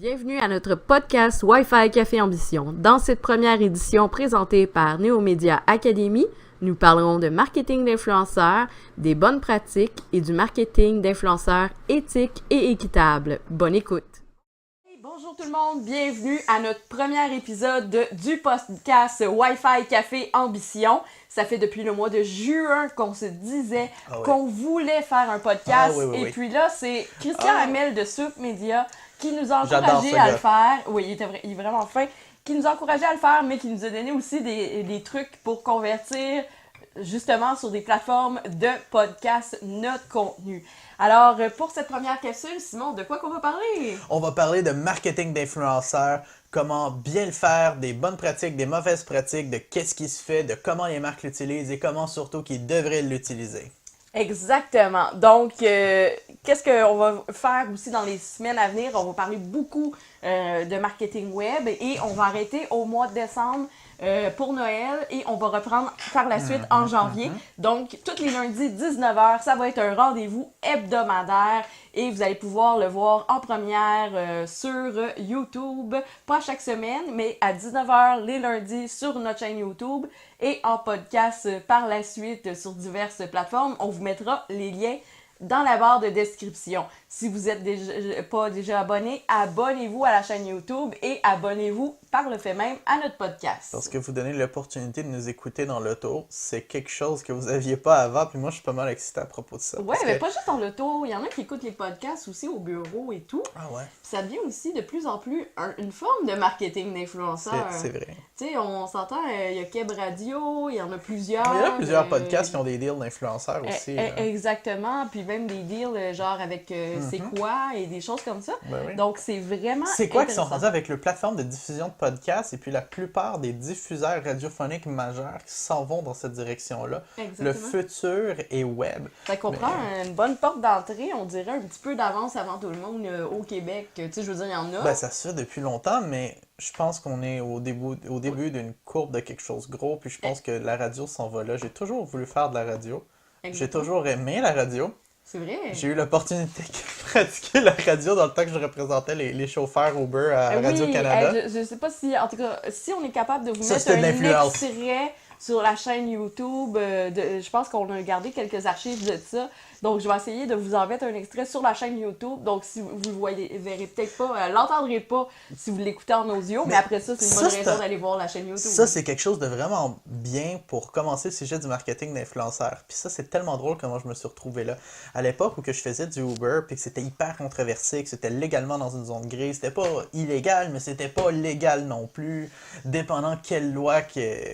Bienvenue à notre podcast Wi-Fi Café Ambition. Dans cette première édition présentée par Neomédia Academy, nous parlerons de marketing d'influenceurs, des bonnes pratiques et du marketing d'influenceurs éthique et équitable. Bonne écoute! Bonjour tout le monde, bienvenue à notre premier épisode du podcast Wi-Fi Café Ambition. Ça fait depuis le mois de juin qu'on se disait qu'on voulait faire un podcast. Et puis là, c'est Christian Hamel de Soup Media qui nous a encouragé à le faire. Oui, il est vraiment fin. Qui nous a encouragé à le faire, mais qui nous a donné aussi des trucs pour convertir justement sur des plateformes de podcast notre contenu. Alors, pour cette première capsule, Simon, de quoi qu'on va parler? On va parler de marketing d'influenceurs, comment bien le faire, des bonnes pratiques, des mauvaises pratiques, de qu'est-ce qui se fait, de comment les marques l'utilisent et comment surtout qu'ils devraient l'utiliser. Exactement. Donc, qu'est-ce qu'on va faire aussi dans les semaines à venir? On va parler beaucoup de marketing web et on va arrêter au mois de décembre pour Noël et on va reprendre par la suite en janvier. Donc, tous les lundis, 19h, ça va être un rendez-vous hebdomadaire et vous allez pouvoir le voir en première sur YouTube, pas chaque semaine, mais à 19h les lundis sur notre chaîne YouTube et en podcast par la suite sur diverses plateformes. On vous mettra les liens dans la barre de description. Si vous êtes pas déjà abonné, abonnez-vous à la chaîne YouTube et abonnez-vous par le fait même à notre podcast. Parce que vous donnez l'opportunité de nous écouter dans l'auto, c'est quelque chose que vous n'aviez pas avant, puis moi je suis pas mal excité à propos de ça. Ouais, mais pas juste dans l'auto, il y en a qui écoutent les podcasts aussi au bureau et tout. Ah ouais? Puis ça devient aussi de plus en plus une forme de marketing d'influenceurs. C'est vrai. Tu sais, on s'entend, il y a Keb Radio, il y en a plusieurs. Mais il y a plusieurs podcasts qui ont des deals d'influenceurs aussi. Exactement, puis même des deals genre avec C'est quoi et des choses comme ça. Ben oui. Donc c'est vraiment C'est quoi qui sont rendus avec le plateforme de diffusion de podcasts et puis la plupart des diffuseurs radiophoniques majeurs qui s'en vont dans cette direction-là. Exactement. Le futur est web. Fait qu'on prend une bonne porte d'entrée, on dirait un petit peu d'avance avant tout le monde au Québec. Tu sais, je veux dire, il y en a. Ben, ça se fait depuis longtemps, mais je pense qu'on est au début d'une courbe de quelque chose de gros, puis je pense que la radio s'en va là. J'ai toujours voulu faire de la radio. Exactement. J'ai toujours aimé la radio. C'est vrai. J'ai eu l'opportunité de pratiquer la radio dans le temps que je représentais les chauffeurs Uber à Radio-Canada. Je sais pas si, en tout cas, si on est capable de vous Ça, mettre un l'influence. extrait sur la chaîne YouTube, je pense qu'on a gardé quelques archives de ça. Donc, je vais essayer de vous en mettre un extrait sur la chaîne YouTube. Donc, si vous le verrez peut-être pas, l'entendrez pas si vous l'écoutez en audio, mais après ça, c'est une bonne raison d'aller voir la chaîne YouTube. Ça, c'est quelque chose de vraiment bien pour commencer le sujet du marketing d'influenceurs. Puis ça, c'est tellement drôle comment je me suis retrouvé là. À l'époque où que je faisais du Uber, puis que c'était hyper controversé, que c'était légalement dans une zone grise, c'était pas illégal, mais c'était pas légal non plus, dépendant quelle loi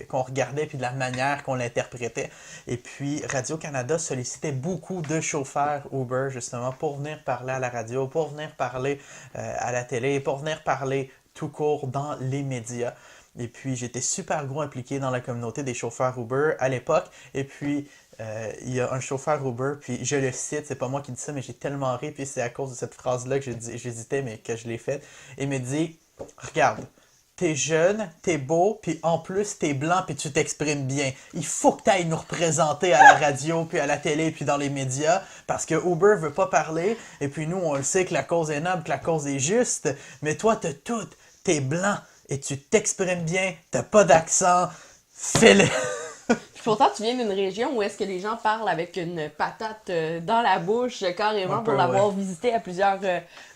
qu'on regardait, puis de la manière qu'on l'interprétait. Et puis, Radio-Canada sollicitait beaucoup de chauffeurs Uber, justement, pour venir parler à la radio, pour venir parler à la télé, pour venir parler tout court dans les médias. Et puis, j'étais super gros impliqué dans la communauté des chauffeurs Uber à l'époque. Et puis, il y a un chauffeur Uber, puis je le cite, c'est pas moi qui dis ça, mais j'ai tellement ri, puis c'est à cause de cette phrase-là que j'hésitais, mais que je l'ai faite. Il me dit, regarde, t'es jeune, t'es beau, puis en plus t'es blanc, puis tu t'exprimes bien. Il faut que t'ailles nous représenter à la radio, puis à la télé, puis dans les médias, parce que Uber veut pas parler, et puis nous, on le sait que la cause est noble, que la cause est juste, mais toi, t'as tout, t'es blanc, et tu t'exprimes bien, t'as pas d'accent, fais-le! Pourtant, tu viens d'une région où est-ce que les gens parlent avec une patate dans la bouche, carrément, pour l'avoir visité à plusieurs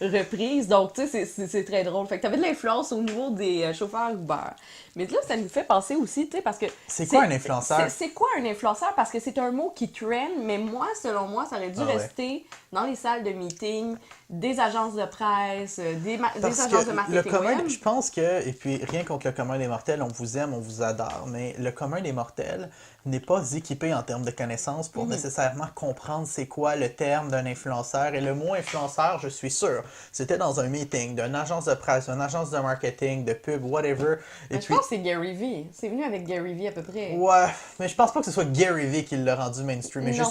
reprises. Donc, tu sais, c'est très drôle. Fait que t'avais de l'influence au niveau des chauffeurs Uber. Mais là, ça nous fait penser aussi, tu sais, parce que... C'est quoi un influenceur? C'est quoi un influenceur? Parce que c'est un mot qui trend, mais moi, selon moi, ça aurait dû rester dans les salles de meeting, des agences de presse, des agences de marketing le commun, web. Je pense que, et puis rien contre le commun des mortels, on vous aime, on vous adore, mais le commun des mortels n'est pas équipé en termes de connaissances pour nécessairement comprendre c'est quoi le terme d'un influenceur. Et le mot influenceur, je suis sûr, c'était dans un meeting d'une agence de presse, d'une agence de marketing, de pub, whatever. Et puis, je pense que c'est Gary Vee. C'est venu avec Gary Vee à peu près. Ouais, mais je pense pas que ce soit Gary Vee qui l'a rendu mainstream. Mais non,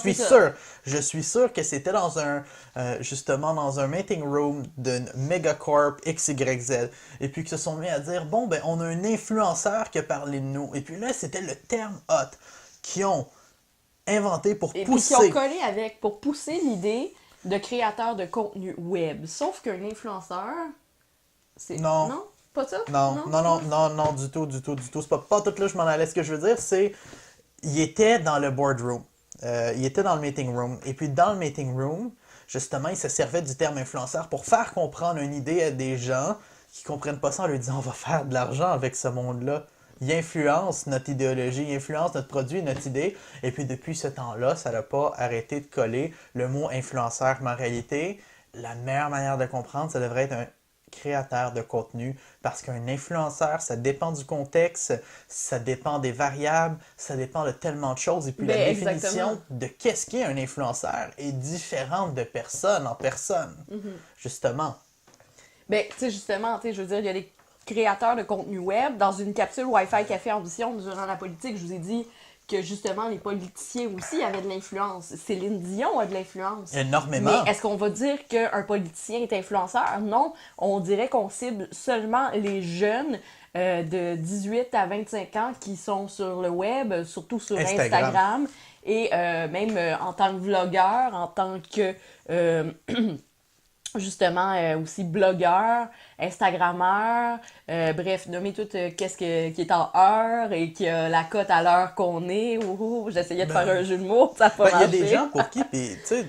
je suis sûr que c'était dans justement dans un meeting room d'une megacorp XYZ. Et puis qu'ils se sont mis à dire, bon, ben, on a un influenceur qui a parlé de nous. Et puis là, c'était le terme hot qui ont inventé pour pousser. Et puis qui ont collé avec, pour pousser l'idée de créateur de contenu web. Sauf qu'un influenceur, Non. Non? Pas ça? Non, du tout. C'est pas tout là je m'en allais. Ce que je veux dire, c'est il était dans le boardroom. Il était dans le meeting room. Et puis dans le meeting room, justement, il se servait du terme influenceur pour faire comprendre une idée à des gens qui comprennent pas ça en lui disant on va faire de l'argent avec ce monde-là. Il influence notre idéologie, il influence notre produit, notre idée. Et puis depuis ce temps-là, ça n'a pas arrêté de coller le mot influenceur. Mais en réalité, la meilleure manière de comprendre, ça devrait être un créateur de contenu, parce qu'un influenceur, ça dépend du contexte, ça dépend des variables, ça dépend de tellement de choses, et puis la définition de qu'est-ce qu'est un influenceur est différente de personne en personne, justement. Ben, tu sais, justement, tu sais, je veux dire, il y a des créateurs de contenu web. Dans une capsule Wi-Fi Café Ambition durant la politique, je vous ai dit que justement les politiciens aussi avaient de l'influence. Céline Dion a de l'influence. Énormément. Mais est-ce qu'on va dire qu'un politicien est influenceur? Non. On dirait qu'on cible seulement les jeunes de 18 à 25 ans qui sont sur le web, surtout sur Instagram. Et même en tant que vlogueur, en tant que... justement aussi blogueur, instagrammeur, bref, nommer tout qu'est-ce qui est en heure et qui a la cote à l'heure qu'on est. J'essayais de faire un jeu de mots, ça n'a pas marché. Il y a des gens pour qui, puis tu sais,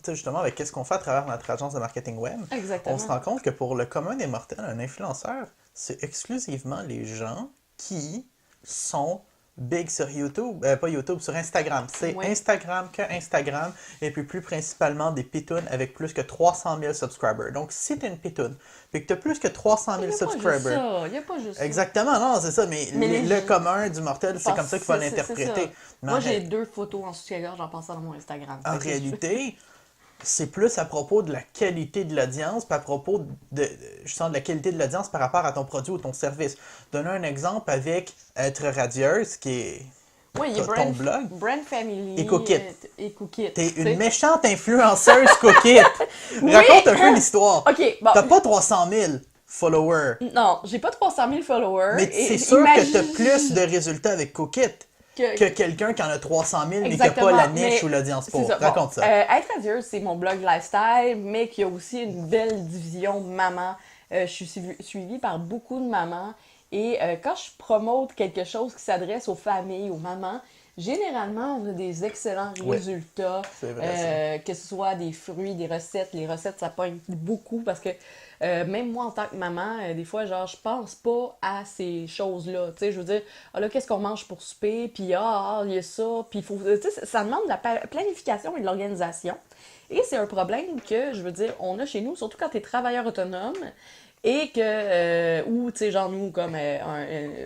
justement, avec qu'est-ce qu'on fait à travers notre agence de marketing web, on se rend compte que pour le commun des mortels, un influenceur, c'est exclusivement les gens qui sont big sur YouTube, pas YouTube, sur Instagram. C'est Instagram que Instagram, et puis plus principalement des pitounes avec plus que 300 000 subscribers. Donc, si tu es une pitoune, puis que tu as plus que 300 000 subscribers... Il n'y a pas juste ça. Exactement, non, c'est ça, mais le commun du mortel, c'est comme ça qu'il faut l'interpréter. Moi, j'ai 2 photos en soutien-gorge en passant dans mon Instagram. En réalité... c'est plus à propos de la qualité de l'audience, puis à propos justement de la qualité de l'audience par rapport à ton produit ou ton service. Donner un exemple avec Être radieuse, qui est ton blog. Brand Family. Et Cookit. T'es une t'sais. Méchante influenceuse Cookit. Raconte un peu l'histoire. OK, bon. T'as pas 300 000 followers. Non, j'ai pas 300 000 followers. Mais c'est sûr que t'as plus de résultats avec Cookit que quelqu'un qui en a 300 000 mais qui n'a pas la niche ou l'audience pour. Raconte ça. Être radieuse, c'est mon blog lifestyle, mais qui a aussi une belle division maman. Je suis suivie par beaucoup de mamans. Et quand je promote quelque chose qui s'adresse aux familles, aux mamans, généralement, on a des excellents résultats. C'est vrai, que ce soit des fruits, des recettes. Les recettes, ça pointe beaucoup parce que même moi, en tant que maman, des fois, genre, je pense pas à ces choses-là. Tu sais, je veux dire, ah là, qu'est-ce qu'on mange pour souper? Puis, il y a ça. Puis, tu sais, ça demande de la planification et de l'organisation. Et c'est un problème que, je veux dire, on a chez nous, surtout quand tu es travailleur autonome. Et que, ou tu sais, genre nous, comme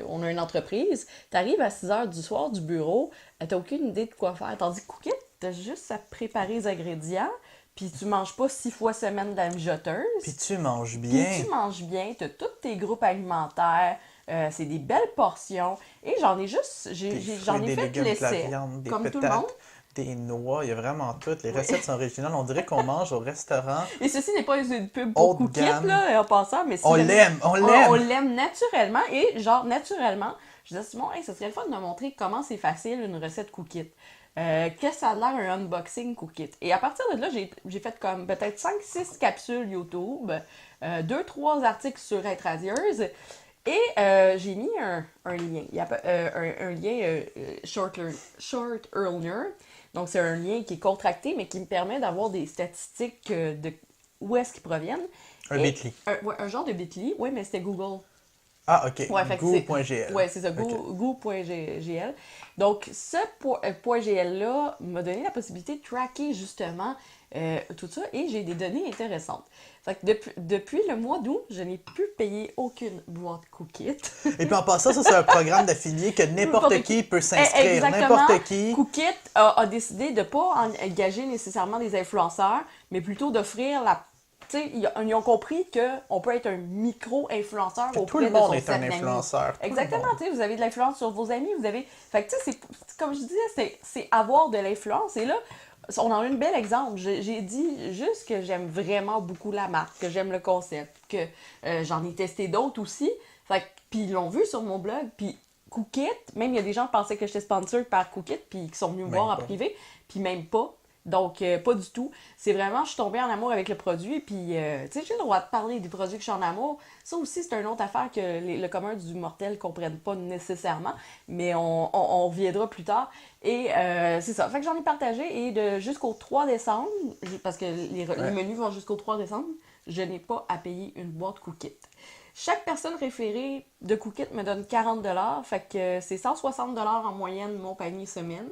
on a une entreprise, t'arrives à 6 h du soir du bureau, t'as aucune idée de quoi faire. Tandis que Cookit, t'as juste à préparer les ingrédients, puis tu manges pas 6 fois semaine de la mijoteuse. Puis tu manges bien. T'as tous tes groupes alimentaires, c'est des belles portions. Et j'en ai fait l'essai, comme tout le monde. Des noix, il y a vraiment tout. Les recettes sont originales. On dirait qu'on mange au restaurant. Et ceci n'est pas une pub pour Cookit, là, en passant, mais on l'aime. On l'aime naturellement. Et genre, naturellement, je disais, Simon, ça serait le fun de montrer comment c'est facile une recette Cookit. Qu'est-ce que ça a l'air un unboxing Cookit. Et à partir de là, j'ai fait comme peut-être 5-6 capsules YouTube, 2-3 articles sur Être radieuse. Et j'ai mis un lien. Il y a un lien Short Earner. Donc, c'est un lien qui est contracté, mais qui me permet d'avoir des statistiques de où est-ce qu'ils proviennent. Un Bitly. Un genre de Bitly, oui, mais c'était Google. Ah, OK. Ouais, Goo.gl. Oui, c'est ça, Goo.gl. Donc, ce .gl-là m'a donné la possibilité de tracker, justement, tout ça, et j'ai des données intéressantes. Fait que depuis le mois d'août, je n'ai plus payé aucune boîte Cookit. Et puis en passant, ça, c'est un programme d'affilié que n'importe qui peut s'inscrire. Exactement. N'importe qui. Cookit a décidé de ne pas engager nécessairement des influenceurs, mais plutôt d'offrir la... Tu sais, ils ont compris qu'on peut être un micro-influenceur auprès de son Tout le monde est un influenceur. Exactement, tu sais, vous avez de l'influence sur vos amis, vous avez... Fait que tu sais, comme je disais, c'est avoir de l'influence. Et là, on en a un bel exemple. J'ai dit juste que j'aime vraiment beaucoup la marque, que j'aime le concept, que j'en ai testé d'autres aussi. Puis ils l'ont vu sur mon blog. Puis Cookit, même il y a des gens qui pensaient que j'étais sponsor par Cookit, puis qui sont venus me voir en privé, puis même pas. Donc, pas du tout. C'est vraiment, je suis tombée en amour avec le produit, puis, tu sais, j'ai le droit de parler des produits que je suis en amour. Ça aussi, c'est une autre affaire que le commun du mortel ne comprenne pas nécessairement, mais on reviendra plus tard. Et c'est ça. Fait que j'en ai partagé, et jusqu'au 3 décembre, parce que les Ouais. menus vont jusqu'au 3 décembre, je n'ai pas à payer une boîte Cookit. Chaque personne référée de Cookit me donne 40$, fait que c'est 160$ en moyenne mon panier semaine.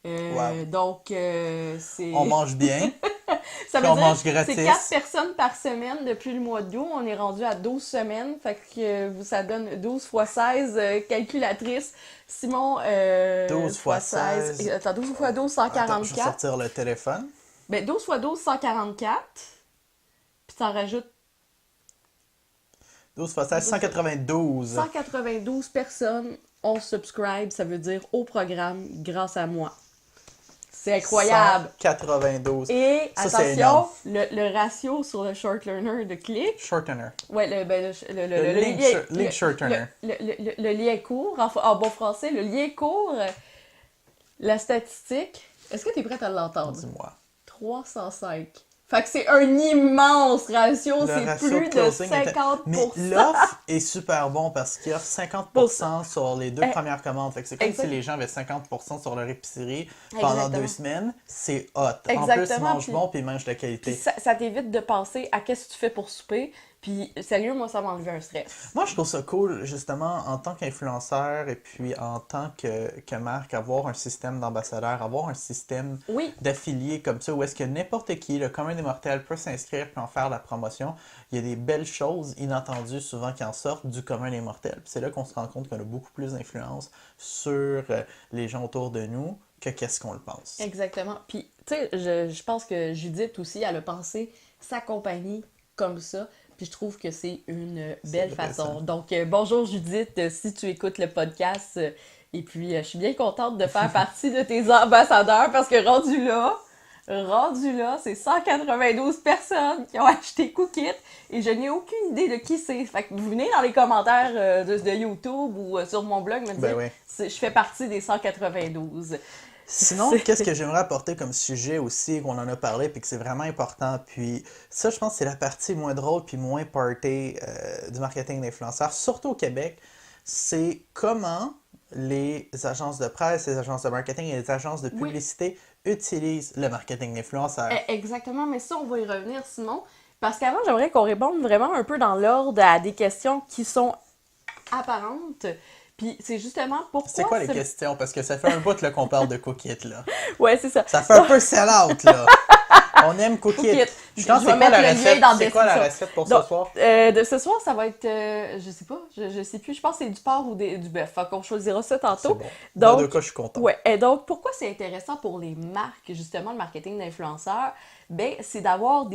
Wow. Donc, c'est... On mange bien, Ça puis veut on dire mange que c'est 4 gratis. personnes par semaine depuis le mois d'août. On est rendu à 12 semaines. Fait que ça donne 12 fois 16. Calculatrice. Simon, 12 fois 16. Attends, 12 fois 12, Attends, je vais 144. sortir le téléphone. Ben, 12 fois 12, 144. Puis t'en rajoutes 12 fois 16, 192. 192 personnes ont subscribe. Ça veut dire au programme grâce à moi. C'est incroyable. 192. Et Ça, c'est énorme. attention, le ratio sur le short learner de clic. Shortener. Ouais, Link shortener. Le lien court, en bon français, le lien court, la statistique. Est-ce que tu es prête à l'entendre? Dis-moi. 305. Fait que c'est un immense ratio, Le c'est ratio plus de closing 50%. Mais l'offre est super bon parce qu'il y a 50% sur les deux premières commandes. Fait que c'est comme Exact. si les gens avaient 50% sur leur épicerie pendant Exactement. 2 semaines. C'est hot. En plus, Exactement, ils mangent puis- bon puis ils mangent de Puis qualité. ça t'évite de penser à qu'est-ce que tu fais pour souper. Puis sérieux, moi, ça m'a enlevé un stress. Moi, je trouve ça cool, justement, en tant qu'influenceur et puis en tant que marque, avoir un système d'ambassadeurs, avoir un système Oui. d'affiliés comme ça, où est-ce que n'importe qui, le commun des mortels, peut s'inscrire puis en faire la promotion. Il y a des belles choses inattendues souvent qui en sortent du commun des mortels. Puis c'est là qu'on se rend compte qu'on a beaucoup plus d'influence sur les gens autour de nous que qu'est-ce qu'on le pense. Exactement. Puis, tu sais, je pense que Judith aussi, elle a pensé sa compagnie comme ça. Puis je trouve que c'est une belle vrai, façon. ça. Donc, bonjour Judith, si tu écoutes le podcast. Et puis, je suis bien contente de faire partie de tes ambassadeurs parce que rendu là, c'est 192 personnes qui ont acheté Cookit et je n'ai aucune idée de qui c'est. Fait que vous venez dans les commentaires de YouTube ou sur mon blog me dire Ben oui. je fais partie des 192. Sinon, qu'est-ce que j'aimerais apporter comme sujet aussi, qu'on en a parlé, puis que c'est vraiment important, puis ça, je pense que c'est la partie moins drôle puis moins party du marketing d'influenceurs, surtout au Québec, c'est comment les agences de presse, les agences de marketing et les agences de publicité utilisent le marketing d'influenceurs. Exactement, mais ça, on va y revenir, Simon. Parce qu'avant, j'aimerais qu'on réponde vraiment un peu dans l'ordre à des questions qui sont apparentes. Puis c'est justement pourquoi... C'est quoi les questions? Parce que ça fait un bout là, qu'on parle de Cookit, là. Ouais, c'est ça. Ça fait un peu sell-out, là. On aime Cookit. Cookit. Je pense Je c'est vais quoi la mettre le lien recette? dans la C'est quoi la description. recette pour Donc, ce soir? de ce soir, ça va être... je sais pas, je sais plus. Je pense que c'est du porc ou du bœuf. Fait qu'on choisira ça C'est tantôt. bon. Dans Donc, deux cas, je suis content. ouais. Et donc, pourquoi c'est intéressant pour les marques, justement, le marketing d'influenceurs? Ben, c'est d'avoir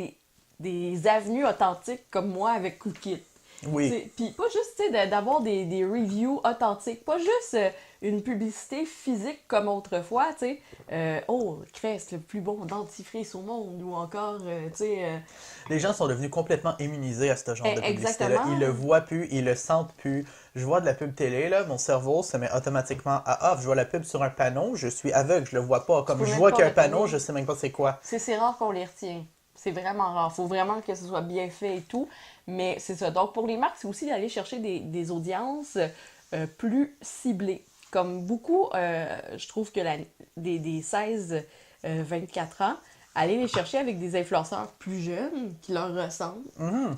des avenues authentiques comme moi avec Cookit. Oui. Puis pas juste d'avoir des reviews authentiques, pas juste une publicité physique comme autrefois, tu sais, oh, Crest, le plus bon dentifrice au monde, ou encore, tu sais... Les gens sont devenus complètement immunisés à ce genre de publicité-là. Exactement. Ils le voient plus, ils le sentent plus. Je vois de la pub télé, là, mon cerveau se met automatiquement à off. Je vois la pub sur un panneau, je suis aveugle, je le vois pas. Comme peux je même vois pas qu'il y a un reconnaître. panneau, je sais même pas c'est quoi. C'est rare qu'on les retient. C'est vraiment rare. Faut vraiment que ce soit bien fait et tout. Mais c'est ça. Donc, pour les marques, c'est aussi d'aller chercher des audiences plus ciblées. Comme beaucoup, je trouve que des 16-24 ans, aller les chercher avec des influenceurs plus jeunes qui leur ressemblent,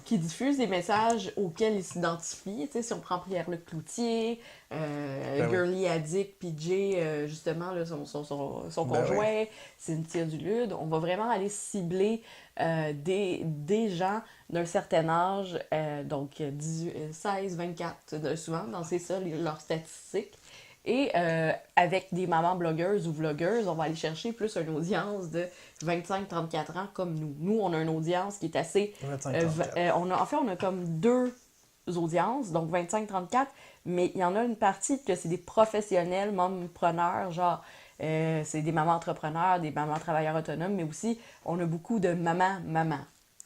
qui diffusent des messages auxquels ils s'identifient. Tu sais, si on prend Pierre-Luc Cloutier, oui. Girly Addict, PJ, justement, là, son Ben conjoint, Cynthia Dulude, on va vraiment aller cibler des gens d'un certain âge, donc 16-24, souvent, c'est ça leurs statistiques. Et avec des mamans blogueuses ou vlogueuses, on va aller chercher plus une audience de 25-34 ans comme nous. Nous, on a une audience qui est assez... 25-34. on a comme deux audiences, donc 25-34, mais il y en a une partie que c'est des professionnels, mompreneurs, genre c'est des mamans entrepreneurs, des mamans travailleurs autonomes, mais aussi on a beaucoup de mamans.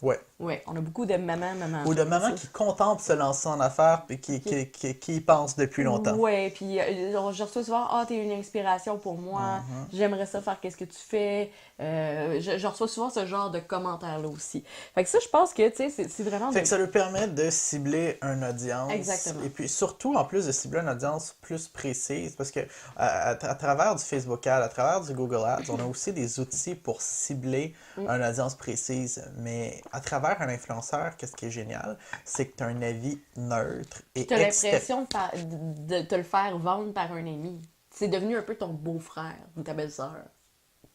Ouais. Ouais, on a beaucoup de mamans. Ou de mamans qui contemplent se lancer en affaires puis qui y pensent depuis longtemps. Ouais, puis je reçois souvent, t'es une inspiration pour moi, j'aimerais ça faire qu'est-ce que tu fais. Je reçois souvent ce genre de commentaires-là aussi. Fait que ça, je pense que, tu sais, c'est vraiment... Fait que ça lui permet de cibler une audience. Exactement. Et puis surtout, en plus de cibler une audience plus précise, parce que à travers du Facebook Ads, à travers du Google Ads, on a aussi des outils pour cibler une audience précise. Mais à travers un influenceur, qu'est-ce qui est génial, c'est que tu as un avis neutre et tu as l'impression de te le faire vendre par un ami. C'est devenu un peu ton beau-frère ou ta belle-sœur.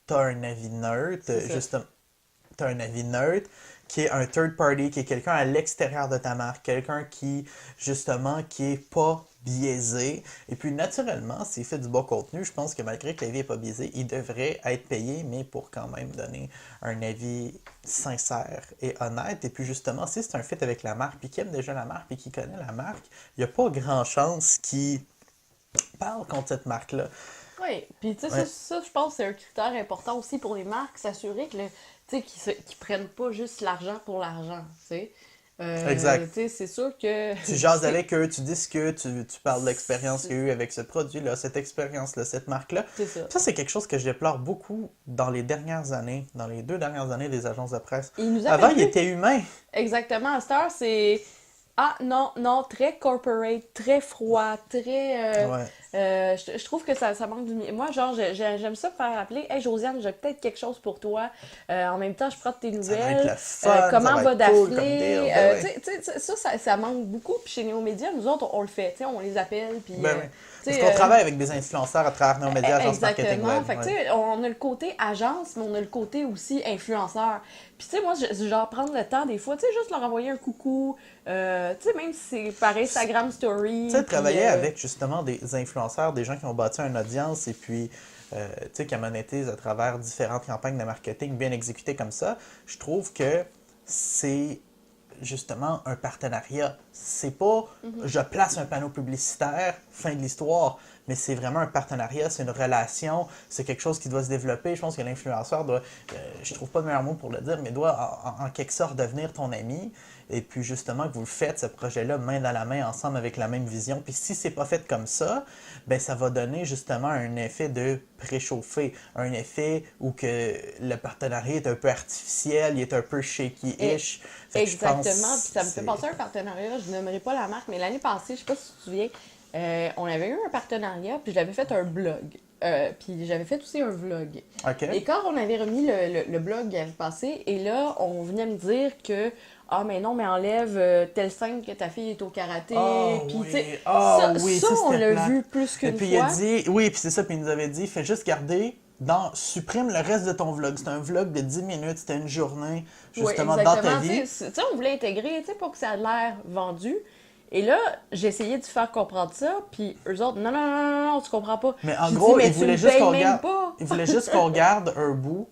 Tu as un avis neutre, justement. Tu as un avis neutre qui est un third party, qui est quelqu'un à l'extérieur de ta marque, quelqu'un qui, justement, qui est pas biaisé. Et puis, naturellement, s'il fait du bon contenu, je pense que malgré que l'avis n'est pas biaisé, il devrait être payé, mais pour quand même donner un avis sincère et honnête. Et puis, justement, si c'est un fit avec la marque, puis qui aime déjà la marque, puis qui connaît la marque, il n'y a pas grand chance qu'il parle contre cette marque-là. Oui, puis tu sais, ça, je pense que c'est un critère important aussi pour les marques, s'assurer que qu'ils prennent pas juste l'argent pour l'argent, tu sais. Exact. C'est sûr que... Tu jases avec eux, tu discutes, tu parles de l'expérience qu'il y a eu avec ce produit-là, cette expérience-là, cette marque-là. C'est ça. Ça, c'est quelque chose que je déplore beaucoup dans les dernières années, dans les 2 dernières années des agences de presse. Avant, il était humain. Exactement. À cette heure, c'est... Ah, non, très corporate, très froid, très... je trouve que ça manque du... Moi, genre, j'aime ça me faire appeler « Hey, Josiane, j'ai peut-être quelque chose pour toi. En même temps, je prends tes nouvelles. Ça va être le fun, comment va Daphné? Cool, ça manque beaucoup. Puis chez Néo-Média, nous autres, on le fait. T'sais, on les appelle. Puis, parce qu'on travaille avec des influenceurs à travers Néo-Média, agence marketing web. Fait que, on a le côté agence, mais on a le côté aussi influenceur. Puis, tu sais, moi, genre, prendre le temps, des fois, tu sais, juste leur envoyer un coucou. Tu sais, même si c'est par Instagram Story. Tu sais, travailler avec, justement, des influenceurs, des gens qui ont bâti une audience et puis, tu sais, qui monétisent à travers différentes campagnes de marketing bien exécutées comme ça, je trouve que c'est justement un partenariat. C'est pas je place un panneau publicitaire, fin de l'histoire, mais c'est vraiment un partenariat, c'est une relation, c'est quelque chose qui doit se développer. Je pense que l'influenceur doit, je trouve pas le meilleur mot pour le dire, mais doit en quelque sorte devenir ton ami. Et puis justement que vous le faites, ce projet-là, main dans la main, ensemble avec la même vision. Puis si c'est pas fait comme ça, ben ça va donner justement un effet de préchauffer, un effet où que le partenariat est un peu artificiel, il est un peu shaky-ish. Exactement, puis ça me fait penser à un partenariat, je nommerai pas la marque, mais l'année passée, je sais pas si tu te souviens, on avait eu un partenariat, puis j'avais fait un blog. Puis j'avais fait aussi un vlog. Okay. Et quand on avait remis le blog l'année passée, et là, on venait me dire que mais non, mais enlève telle scène que ta fille est au karaté. Puis, tu sais, ça, on l'a vu plus qu'une fois. Et puis, il a dit, oui, puis c'est ça, puis il nous avait dit, fais juste garder, supprime le reste de ton vlog. C'était un vlog de 10 minutes, c'était une journée, justement, dans ta vie. Tu sais, on voulait intégrer, tu sais, pour que ça ait l'air vendu. Et là, j'ai essayé de faire comprendre ça, puis eux autres, non, tu comprends pas. Mais en gros, ils voulaient juste qu'on regarde un bout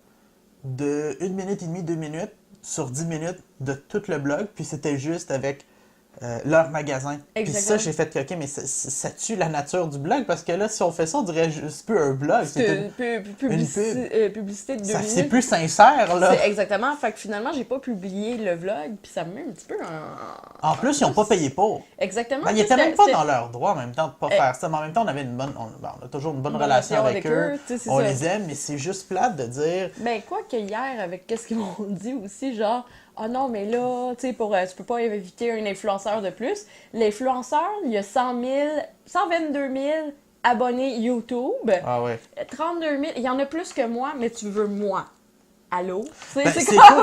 de 1 minute et demie, 2 minutes, sur 10 minutes de tout le blog, puis c'était juste avec leur magasin. Puis ça, j'ai fait que, OK, mais ça tue la nature du blog, parce que là, si on fait ça, on dirait juste plus un blog. C'est une publicité de 2 minutes. C'est plus sincère, là. Exactement. Fait que finalement, j'ai pas publié le vlog, puis ça me met un petit peu en plus, ils n'ont pas payé pour. Exactement. Ben, ils étaient même pas dans leur droit, en même temps, de pas faire ça. Mais en même temps, on avait on a toujours une bonne relation avec eux. On les aime, mais c'est juste plate de dire... Ben, quoi que hier, avec qu'est-ce qu'ils m'ont dit aussi, genre... Ah non, mais là, tu sais, tu peux pas éviter un influenceur de plus. L'influenceur, il y a 122 000 abonnés YouTube. Ah ouais. 32 000, il y en a plus que moi, mais tu veux moi. Allô? Ben,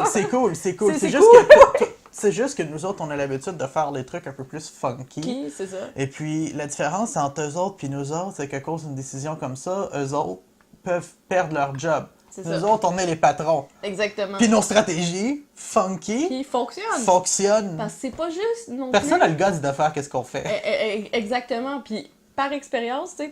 c'est cool. C'est juste que nous autres, on a l'habitude de faire des trucs un peu plus funky. C'est ça. Et puis, la différence entre eux autres et nous autres, c'est qu'à cause d'une décision comme ça, eux autres peuvent perdre leur job. Nous autres, on est les patrons. Exactement. Puis nos stratégies, funky, qui fonctionnent. Parce que c'est pas juste non Personne plus... n'a le gosse de faire qu'est-ce qu'on fait. Exactement. Puis par expérience, tu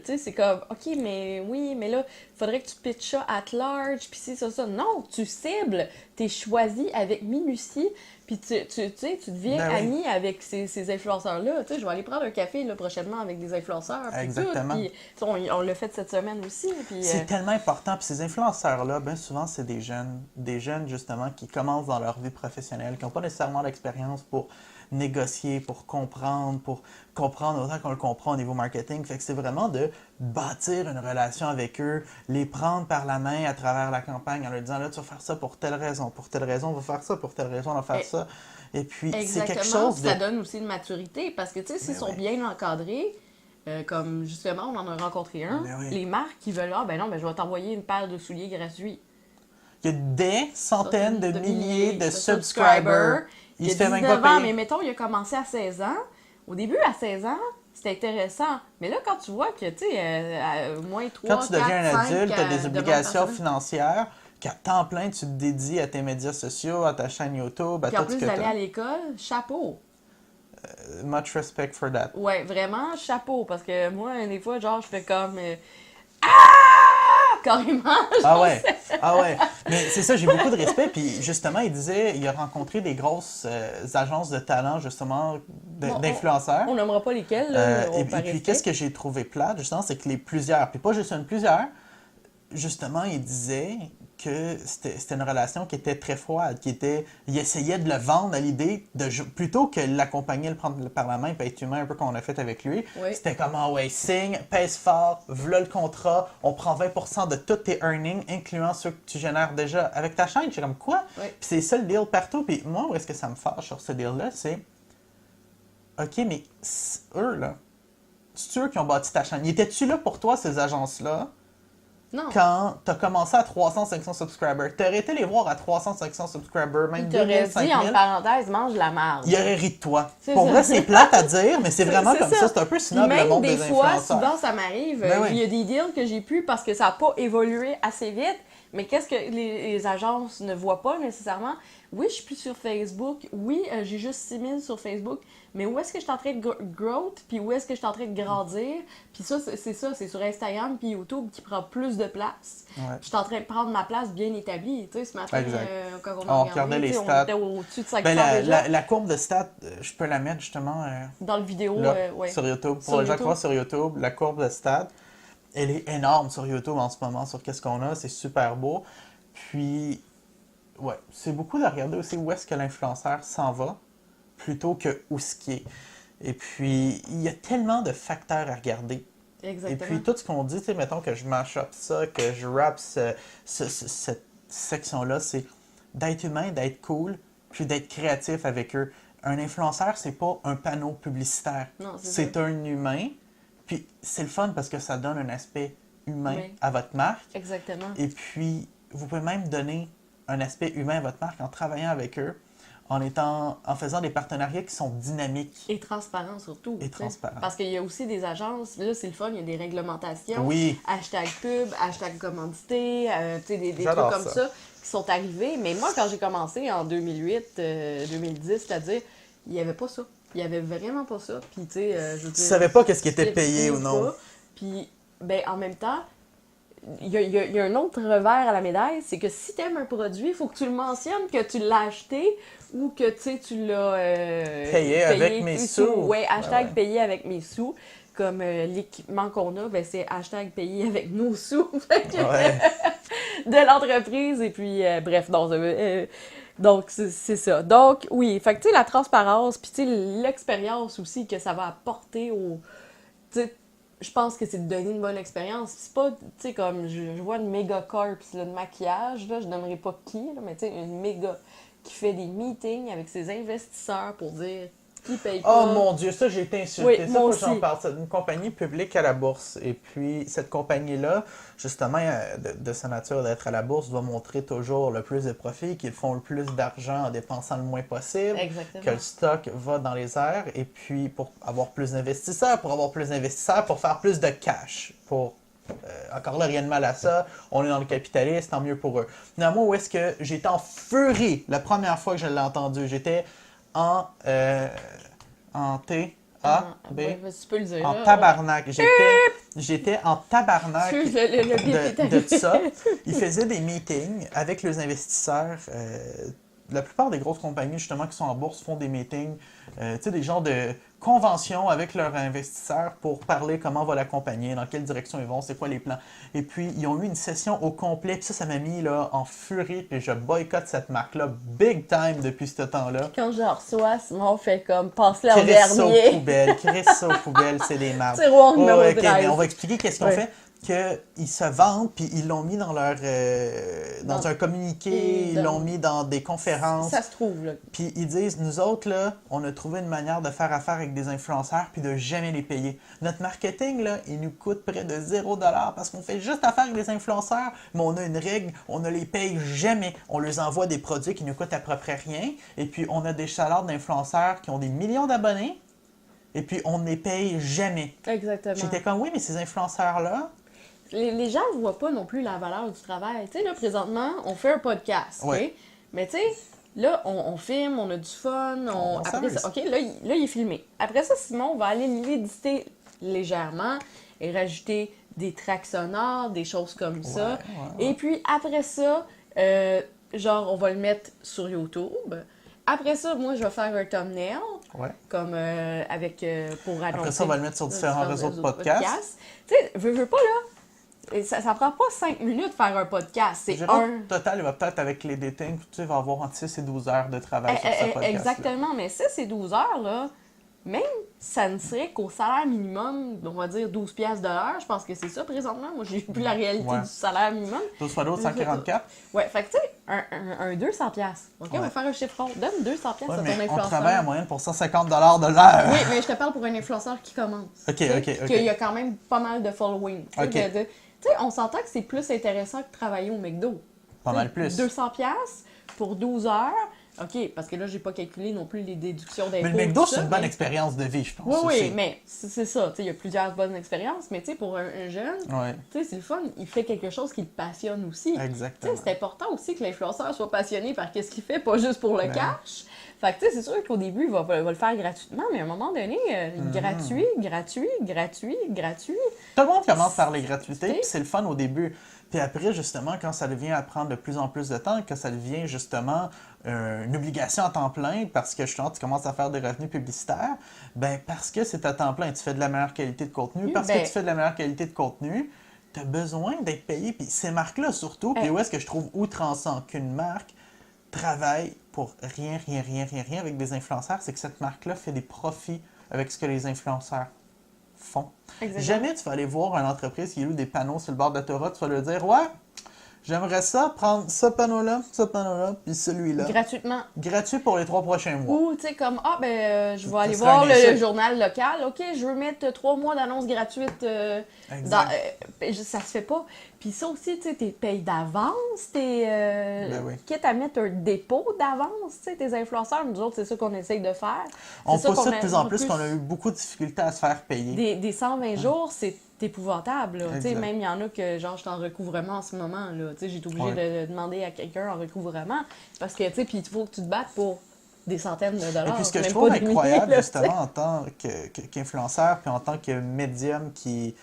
sais, c'est comme, OK, mais oui, mais là, il faudrait que tu pitches ça at large, puis ça. Non, tu cibles, t'es choisi avec minutie, puis tu deviens Ben oui. ami avec ces influenceurs-là. Tu sais, je vais aller prendre un café là, prochainement avec des influenceurs, puis Exactement. tout. Puis on l'a fait cette semaine aussi. Puis, C'est tellement important. Puis ces influenceurs-là, bien souvent, c'est des jeunes justement qui commencent dans leur vie professionnelle, qui n'ont pas nécessairement l'expérience pour négocier, pour comprendre autant qu'on le comprend au niveau marketing. Fait que c'est vraiment de bâtir une relation avec eux, les prendre par la main à travers la campagne en leur disant, là, tu vas faire ça pour telle raison, on va faire ça pour telle raison, on va faire ça. Et puis, c'est quelque chose de... Ça donne aussi une maturité, parce que, tu sais, s'ils sont bien encadrés, comme justement, on en a rencontré un, les marques qui veulent, ben non, ben je vais t'envoyer une paire de souliers gratuits. Il y a des centaines de milliers de subscribers. Il a 19 ans, mais mettons, il a commencé à 16 ans. Au début, à 16 ans, c'était intéressant. Mais là, quand tu vois que, tu sais, à moins 3, quand tu deviens 4, un adulte, tu as des obligations financières financières, qu'à temps plein, tu te dédies à tes médias sociaux, à ta chaîne YouTube, à puis tout en ce plus que d'aller tu as. à l'école, chapeau. Much respect for that. Ouais, vraiment, chapeau. Parce que moi, des fois, genre, je fais comme... carrément! Ah ouais, ah ouais. Mais c'est ça, j'ai beaucoup de respect. Puis justement, il a rencontré des grosses agences de talent, justement, d'influenceurs. On n'aimera pas lesquels, là, Et puis qu'est-ce que j'ai trouvé plate, justement, c'est que les plusieurs, puis pas juste une, plusieurs, justement, il disait que c'était une relation qui était très froide, il essayait de le vendre à l'idée plutôt que l'accompagner, le prendre par la main et être humain un peu comme on a fait avec lui. Oui. C'était comme, ah ouais, signe, pèse fort, v'là le contrat, on prend 20% de tous tes earnings, incluant ceux que tu génères déjà avec ta chaîne. J'étais comme, quoi? Oui. Puis c'est ça le deal partout. Puis moi, où est-ce que ça me fâche sur ce deal-là, c'est, OK, mais eux, là, c'est eux qui ont bâti ta chaîne. Étais-tu là pour toi, ces agences-là? Non. Quand t'as commencé à 300-500 subscribers, t'aurais été les voir à 300-500 subscribers, même 2000, 5000. dit, en parenthèse, mange la marde. Il aurait ri de toi. Pour vrai, c'est plate à dire, mais c'est vraiment comme ça. C'est un peu snob le monde des influenceurs. Des fois, souvent, ça m'arrive. Il y a des deals que j'ai pu parce que ça n'a pas évolué assez vite. Mais qu'est-ce que les agences ne voient pas nécessairement? Oui, je suis plus sur Facebook. Oui, j'ai juste 6000 sur Facebook. Mais où est-ce que je suis en train de growth? Puis où est-ce que je suis en train de grandir? Puis ça, c'est sur Instagram puis YouTube qui prend plus de place. Ouais. Je suis en train de prendre ma place bien établie. Tu sais, ce matin, quand on regardait les stats. on était au-dessus de 500 déjà. La courbe de stats, je peux la mettre justement dans le vidéo là, ouais. sur YouTube. Pour les gens qui voient sur YouTube, la courbe de stats, elle est énorme sur YouTube en ce moment, sur qu'est-ce qu'on a. C'est super beau. Puis, ouais, c'est beaucoup de regarder aussi où est-ce que l'influenceur s'en va, plutôt que où ce qui est. Et puis, il y a tellement de facteurs à regarder. Exactement. Et puis, tout ce qu'on dit, tu sais, mettons que je mash up ça, que je rap cette section-là, c'est d'être humain, d'être cool, puis d'être créatif avec eux. Un influenceur, c'est pas un panneau publicitaire. Non, c'est un humain. Puis, c'est le fun parce que ça donne un aspect humain à votre marque. Exactement. Et puis, vous pouvez même donner un aspect humain à votre marque en travaillant avec eux, en faisant des partenariats qui sont dynamiques. Et transparents surtout. Et transparents. Parce qu'il y a aussi des agences, là c'est le fun, il y a des réglementations. Oui. Hashtag pub, hashtag commandité, des trucs comme ça qui sont arrivés. Mais moi, quand j'ai commencé en 2008, 2010, c'est-à-dire, il n'y avait pas ça. Il n'y avait vraiment pas ça. Puis, tu sais, je veux dire, tu savais pas qu'est-ce qui était payé ou non. Puis, ben, en même temps, il y a un autre revers à la médaille, c'est que si tu aimes un produit, il faut que tu le mentionnes, que tu l'as acheté ou que tu l'as payé avec mes sous. Ouais, hashtag payé avec mes sous. Comme l'équipement qu'on a, ben, c'est hashtag payé avec nos sous de l'entreprise. Et puis, bref, donc, c'est ça. Donc, oui, fait que, tu sais, la transparence, puis, tu sais, l'expérience aussi que ça va apporter au... Tu sais, je pense que c'est de donner une bonne expérience. C'est pas, tu sais, comme, je vois une méga corp là, de maquillage, là, je nommerai pas qui, là, mais tu sais, une méga qui fait des meetings avec ses investisseurs pour dire qui paye pas. Oh mon Dieu, ça, j'ai été insulté. Oui, ça, moi faut que j'en aussi. parle. C'est une compagnie publique à la bourse. Et puis, cette compagnie-là, justement, de sa nature d'être à la bourse, doit montrer toujours le plus de profit, qu'ils font le plus d'argent en dépensant le moins possible. Exactement. Que le stock va dans les airs. Et puis, pour avoir plus d'investisseurs, pour faire plus de cash. Encore là, rien de mal à ça. On est dans le capitalisme, tant mieux pour eux. Néanmoins, où est-ce que j'étais en furie la première fois que je l'ai entendu? J'étais en B. Ouais, tu peux le dire. En là, tabarnak. J'étais en tabarnak Excuse, le bip est de arrivé. ça. Ils faisaient des meetings avec les investisseurs. La plupart des grosses compagnies, justement, qui sont en bourse, font des meetings, tu sais, des genres de conventions avec leurs investisseurs pour parler comment va la compagnie, dans quelle direction ils vont, c'est quoi les plans. Et puis, ils ont eu une session au complet, puis ça m'a mis là, en furie, puis je boycotte cette marque-là big time depuis ce temps-là. Quand je reçois, Simon fait comme passe-le en Crisse ça aux dernier. poubelles, crisse ça aux poubelles, c'est des marques. Tiroir numéro Ok, 13. mais on va expliquer qu'est-ce qu'ils ont fait. Qu'ils se vendent, puis ils l'ont mis dans leur dans un communiqué, ils l'ont mis dans des conférences. Ça se trouve, là. Puis ils disent, nous autres, là, on a trouvé une manière de faire affaire avec des influenceurs puis de jamais les payer. Notre marketing, là, il nous coûte près de 0$ parce qu'on fait juste affaire avec des influenceurs, mais on a une règle, on ne les paye jamais. On leur envoie des produits qui nous coûtent à peu près rien, et puis on a des salaires d'influenceurs qui ont des millions d'abonnés, et puis on ne les paye jamais. Exactement. J'étais comme, oui, mais ces influenceurs-là, Les gens ne voient pas non plus la valeur du travail. Tu sais, là, présentement, on fait un podcast, Ouais. OK? Mais tu sais, là, on filme, on a du fun, On après s'amuse. ça, OK, là, il est filmé. Après ça, Simon va aller l'éditer légèrement et rajouter des tracks sonores, des choses comme ça. ouais. Et puis, après ça, genre, on va le mettre sur YouTube. Après ça, moi, je vais faire un thumbnail, ouais. comme avec, pour annoncer. Après ça, on va le mettre sur différents réseaux de podcasts. Tu sais, veux pas, là. Et ça prend pas 5 minutes de faire un podcast. C'est Je dirais un. total, il va peut-être avec les dating, tu sais, il va avoir entre 6 et 12 heures de travail sur ce podcast. Exactement, mais ça, c'est 12 heures, là. Même, ça ne serait qu'au salaire minimum, on va dire 12$ de l'heure. Je pense que c'est ça présentement. Moi, j'ai plus la réalité Ouais. du salaire minimum. 12 fois 12, 144. Ouais, fait que tu sais, un 200$. OK, on va Ouais. faire un chiffre rond. Donne 200$ à Ouais, ton mais on influenceur. travaille en moyenne pour 150$ de l'heure. Oui, mais je te parle pour un influenceur qui commence. Ok, Tu sais, ok. Qu'il y a quand même pas mal de following. Tu sais, Ok. tu sais, on s'entend que c'est plus intéressant que de travailler au McDo. Pas Tu sais, mal plus. 200$ pour 12 heures. OK, parce que là, j'ai pas calculé non plus les déductions d'impôts. Mais le McDo, tout c'est ça, une bonne mais- expérience de vie, je pense. Oui, oui, aussi. mais c'est ça. Tu sais, il y a plusieurs bonnes expériences, mais tu sais, pour un jeune, Ouais, tu sais, c'est le fun. Il fait quelque chose qui le passionne aussi. Tu exactement. sais, c'est important aussi que l'influenceur soit passionné par ce qu'il fait, pas juste pour le Ben. cash. Fait que, tu sais, c'est sûr qu'au début, il va le faire gratuitement, mais à un moment donné, gratuit. Tout le monde commence par les gratuités, Tu sais. puis c'est le fun au début. Puis après, justement, quand ça devient à prendre de plus en plus de temps, quand ça devient justement une obligation à temps plein, parce que justement, tu commences à faire des revenus publicitaires, ben parce que c'est à temps plein, tu fais de la meilleure qualité de contenu, parce que tu fais de la meilleure qualité de contenu, tu as besoin d'être payé. Puis ces marques-là, surtout, puis où est-ce que je trouve outranciant qu'une marque travaille pour rien avec des influenceurs, c'est que cette marque-là fait des profits avec ce que les influenceurs font. Exactement. Jamais tu vas aller voir une entreprise qui loue des panneaux sur le bord de l'autoroute, tu vas leur dire « Ouais, j'aimerais ça, prendre ce panneau-là, puis celui-là. » Gratuitement. Gratuit pour les 3 prochains mois. Ou, tu sais, comme, je vais aller serait voir un le insulte. journal local. OK, je veux mettre 3 mois d'annonces gratuites. Exact. Ça se fait pas. Puis ça aussi, tu sais, t'es payé d'avance. Ben oui. Quitte à mettre un dépôt d'avance, tu sais, tes influenceurs, nous autres, c'est ça qu'on essaye de faire. On C'est pousse ça qu'on de a plus en beaucoup plus qu'on a eu beaucoup de difficultés à se faire payer. Des 120 jours, c'est épouvantable. Là. Tu sais, Exact. même il y en a que, genre, je suis en recouvrement en ce moment. Là. Tu sais, j'ai été obligée de demander à quelqu'un en recouvrement. Parce que, tu sais, puis il faut que tu te battes pour des centaines de dollars. Et puis ce que je même trouve pas des incroyable, milliers, là, justement, en tant qu'influenceur, puis en tant que médium qui,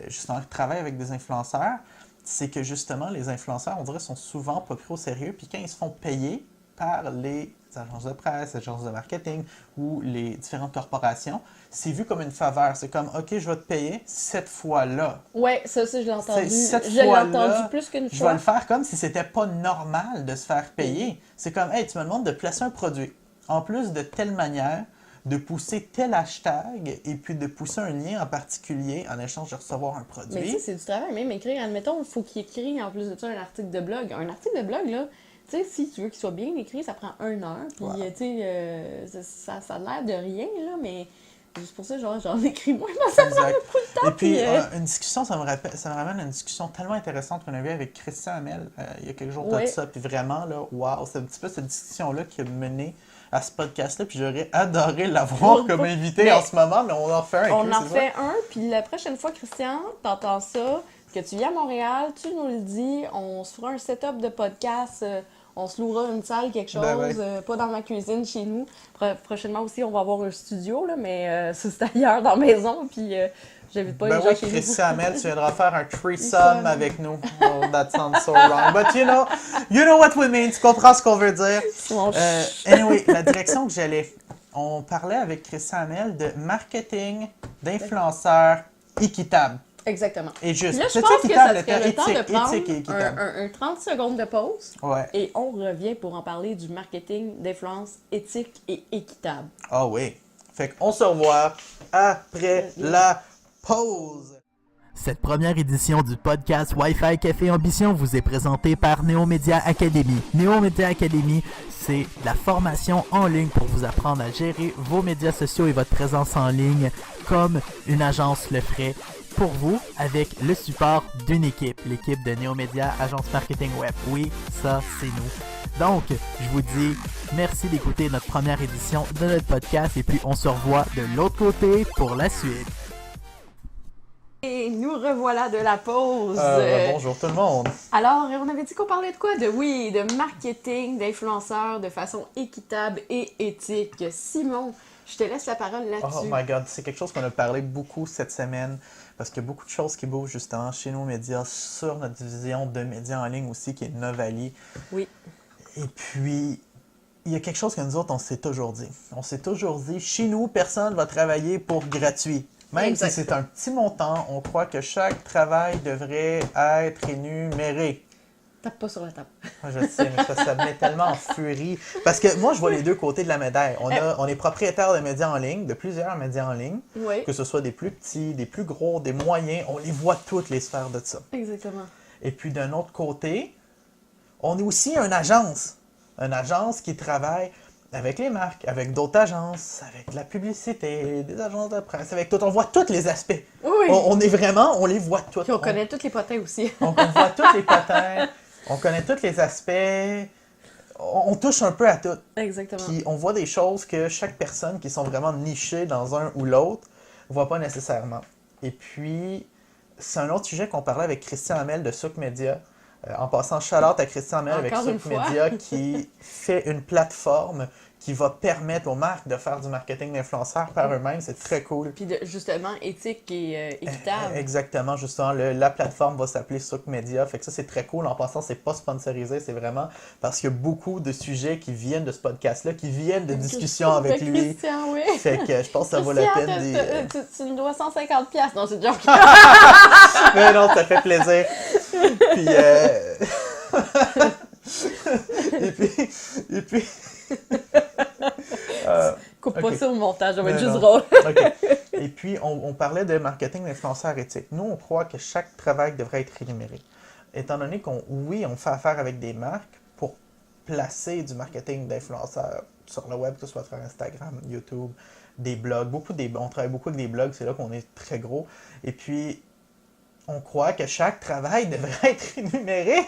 justement, travaille avec des influenceurs, c'est que, justement, les influenceurs, on dirait, sont souvent pas pris au sérieux. Puis quand ils se font payer par les agences de presse, les agences de marketing ou les différentes corporations, c'est vu comme une faveur. C'est comme, OK, je vais te payer cette fois-là. Ouais, ça, je l'ai entendu. Cette Je l'ai fois-là, entendu plus qu'une Je vais fois. le faire comme si c'était pas normal de se faire payer. C'est comme, hey, tu me demandes de placer un produit. En plus de telle manière, de pousser tel hashtag et puis de pousser un lien en particulier en échange de recevoir un produit. Mais tu sais, c'est du travail. Même écrire, admettons, il faut qu'il écrit en plus de ça un article de blog. Un article de blog, là, tu sais, si tu veux qu'il soit bien écrit, ça prend 1 heure. Puis, Wow. tu sais, ça a l'air de rien, là, mais juste pour ça, genre, j'en écris moins. Mais ça prend Exact. beaucoup de temps. Et puis, puis, une discussion, ça me ramène à une discussion tellement intéressante qu'on avait avec Christian Hamel il y a quelques jours Ouais. de ça. Puis vraiment, là, wow, c'est un petit peu cette discussion-là qui a mené à ce podcast-là. Puis j'aurais adoré l'avoir comme invité Mais en ce moment, mais on en fait un avec on lui, en c'est ça? fait un, puis la prochaine fois, Christian, t'entends ça, que tu viens à Montréal, tu nous le dis, on se fera un setup de podcast, On se louera une salle, quelque chose, Ben ouais. pas dans ma cuisine, chez nous. Prochainement aussi, on va avoir un studio, là, mais ça, c'est ailleurs, dans la maison, puis j'invite pas Ben les gens oui, chez nous. Christian Hamel, tu viendras faire un threesome Threesome. avec nous. Oh, that sounds so wrong. But you know what we mean. Tu comprends ce qu'on veut dire. Simon, Anyway, la direction que j'allais. On parlait avec Christian Hamel de marketing d'influenceurs équitable. Exactement. Et juste. Là, je C'est pense que équitable, ça serait le temps de éthique et prendre équitable. un 30 secondes de pause. Ouais. Et on revient pour en parler du marketing d'influence éthique et équitable. Ah oui. Fait qu'on se revoit après la pause. Cette première édition du podcast Wi-Fi Café Ambition vous est présentée par Néomédia Academy. Néomédia Academy, c'est de la formation en ligne pour vous apprendre à gérer vos médias sociaux et votre présence en ligne comme une agence le ferait pour vous avec le support d'une équipe, l'équipe de Néomédia Agence Marketing Web. Oui, ça, c'est nous. Donc, je vous dis merci d'écouter notre première édition de notre podcast et puis on se revoit de l'autre côté pour la suite. Et nous revoilà de la pause. Bonjour tout le monde. Alors, on avait dit qu'on parlait de quoi? De marketing, d'influenceurs de façon équitable et éthique. Simon, je te laisse la parole là-dessus. Oh my god, c'est quelque chose qu'on a parlé beaucoup cette semaine parce qu'il y a beaucoup de choses qui bougent justement chez nos médias, sur notre division de médias en ligne aussi qui est Novali. Oui. Et puis, il y a quelque chose que nous autres, on s'est toujours dit. On s'est toujours dit, chez nous, personne ne va travailler pour gratuit. Même si c'est un petit montant, on croit que chaque travail devrait être énuméré. Tape pas sur la table. Je sais, mais ça me met tellement en furie. Parce que moi, je vois les deux côtés de la médaille. On est propriétaire de médias en ligne, de plusieurs médias en ligne. Oui. Que ce soit des plus petits, des plus gros, des moyens. On les voit toutes les sphères de ça. Exactement. Et puis d'un autre côté, on est aussi une agence. Une agence qui travaille avec les marques, avec d'autres agences, avec de la publicité, des agences de presse, avec tout. On voit tous les aspects. Oui. On est vraiment, on les voit tous. Puis on connaît tous les potins aussi. On voit tous les patins, on connaît tous les aspects, on touche un peu à tout. Exactement. Puis on voit des choses que chaque personne qui sont vraiment nichées dans un ou l'autre ne voit pas nécessairement. Et puis, c'est un autre sujet qu'on parlait avec Christian Hamel de Souk Media. En passant, shout-out à Christian Hamel avec Souk Media qui fait une plateforme qui va permettre aux marques de faire du marketing d'influenceurs par eux-mêmes. C'est très cool. Puis justement, éthique et équitable. Exactement, justement. La plateforme va s'appeler Souk Media. Fait que ça, c'est très cool. En passant, c'est pas sponsorisé, c'est vraiment parce qu'il y a beaucoup de sujets qui viennent de ce podcast-là, qui viennent de discussions avec lui. Christian, oui. Fait que je pense que ça vaut la peine. Tu me dois 150$. Non, c'est joke. Mais non, ça fait plaisir. Puis, et puis... Coupe pas ça au montage, ça va être Mais juste non. drôle. OK. Et puis, on parlait de marketing d'influenceurs éthiques. Nous, on croit que chaque travail devrait être rémunéré. Étant donné on fait affaire avec des marques pour placer du marketing d'influenceurs sur le web, que ce soit sur Instagram, YouTube, des blogs, on travaille beaucoup avec des blogs, c'est là qu'on est très gros. Et puis, on croit que chaque travail devrait être rémunéré.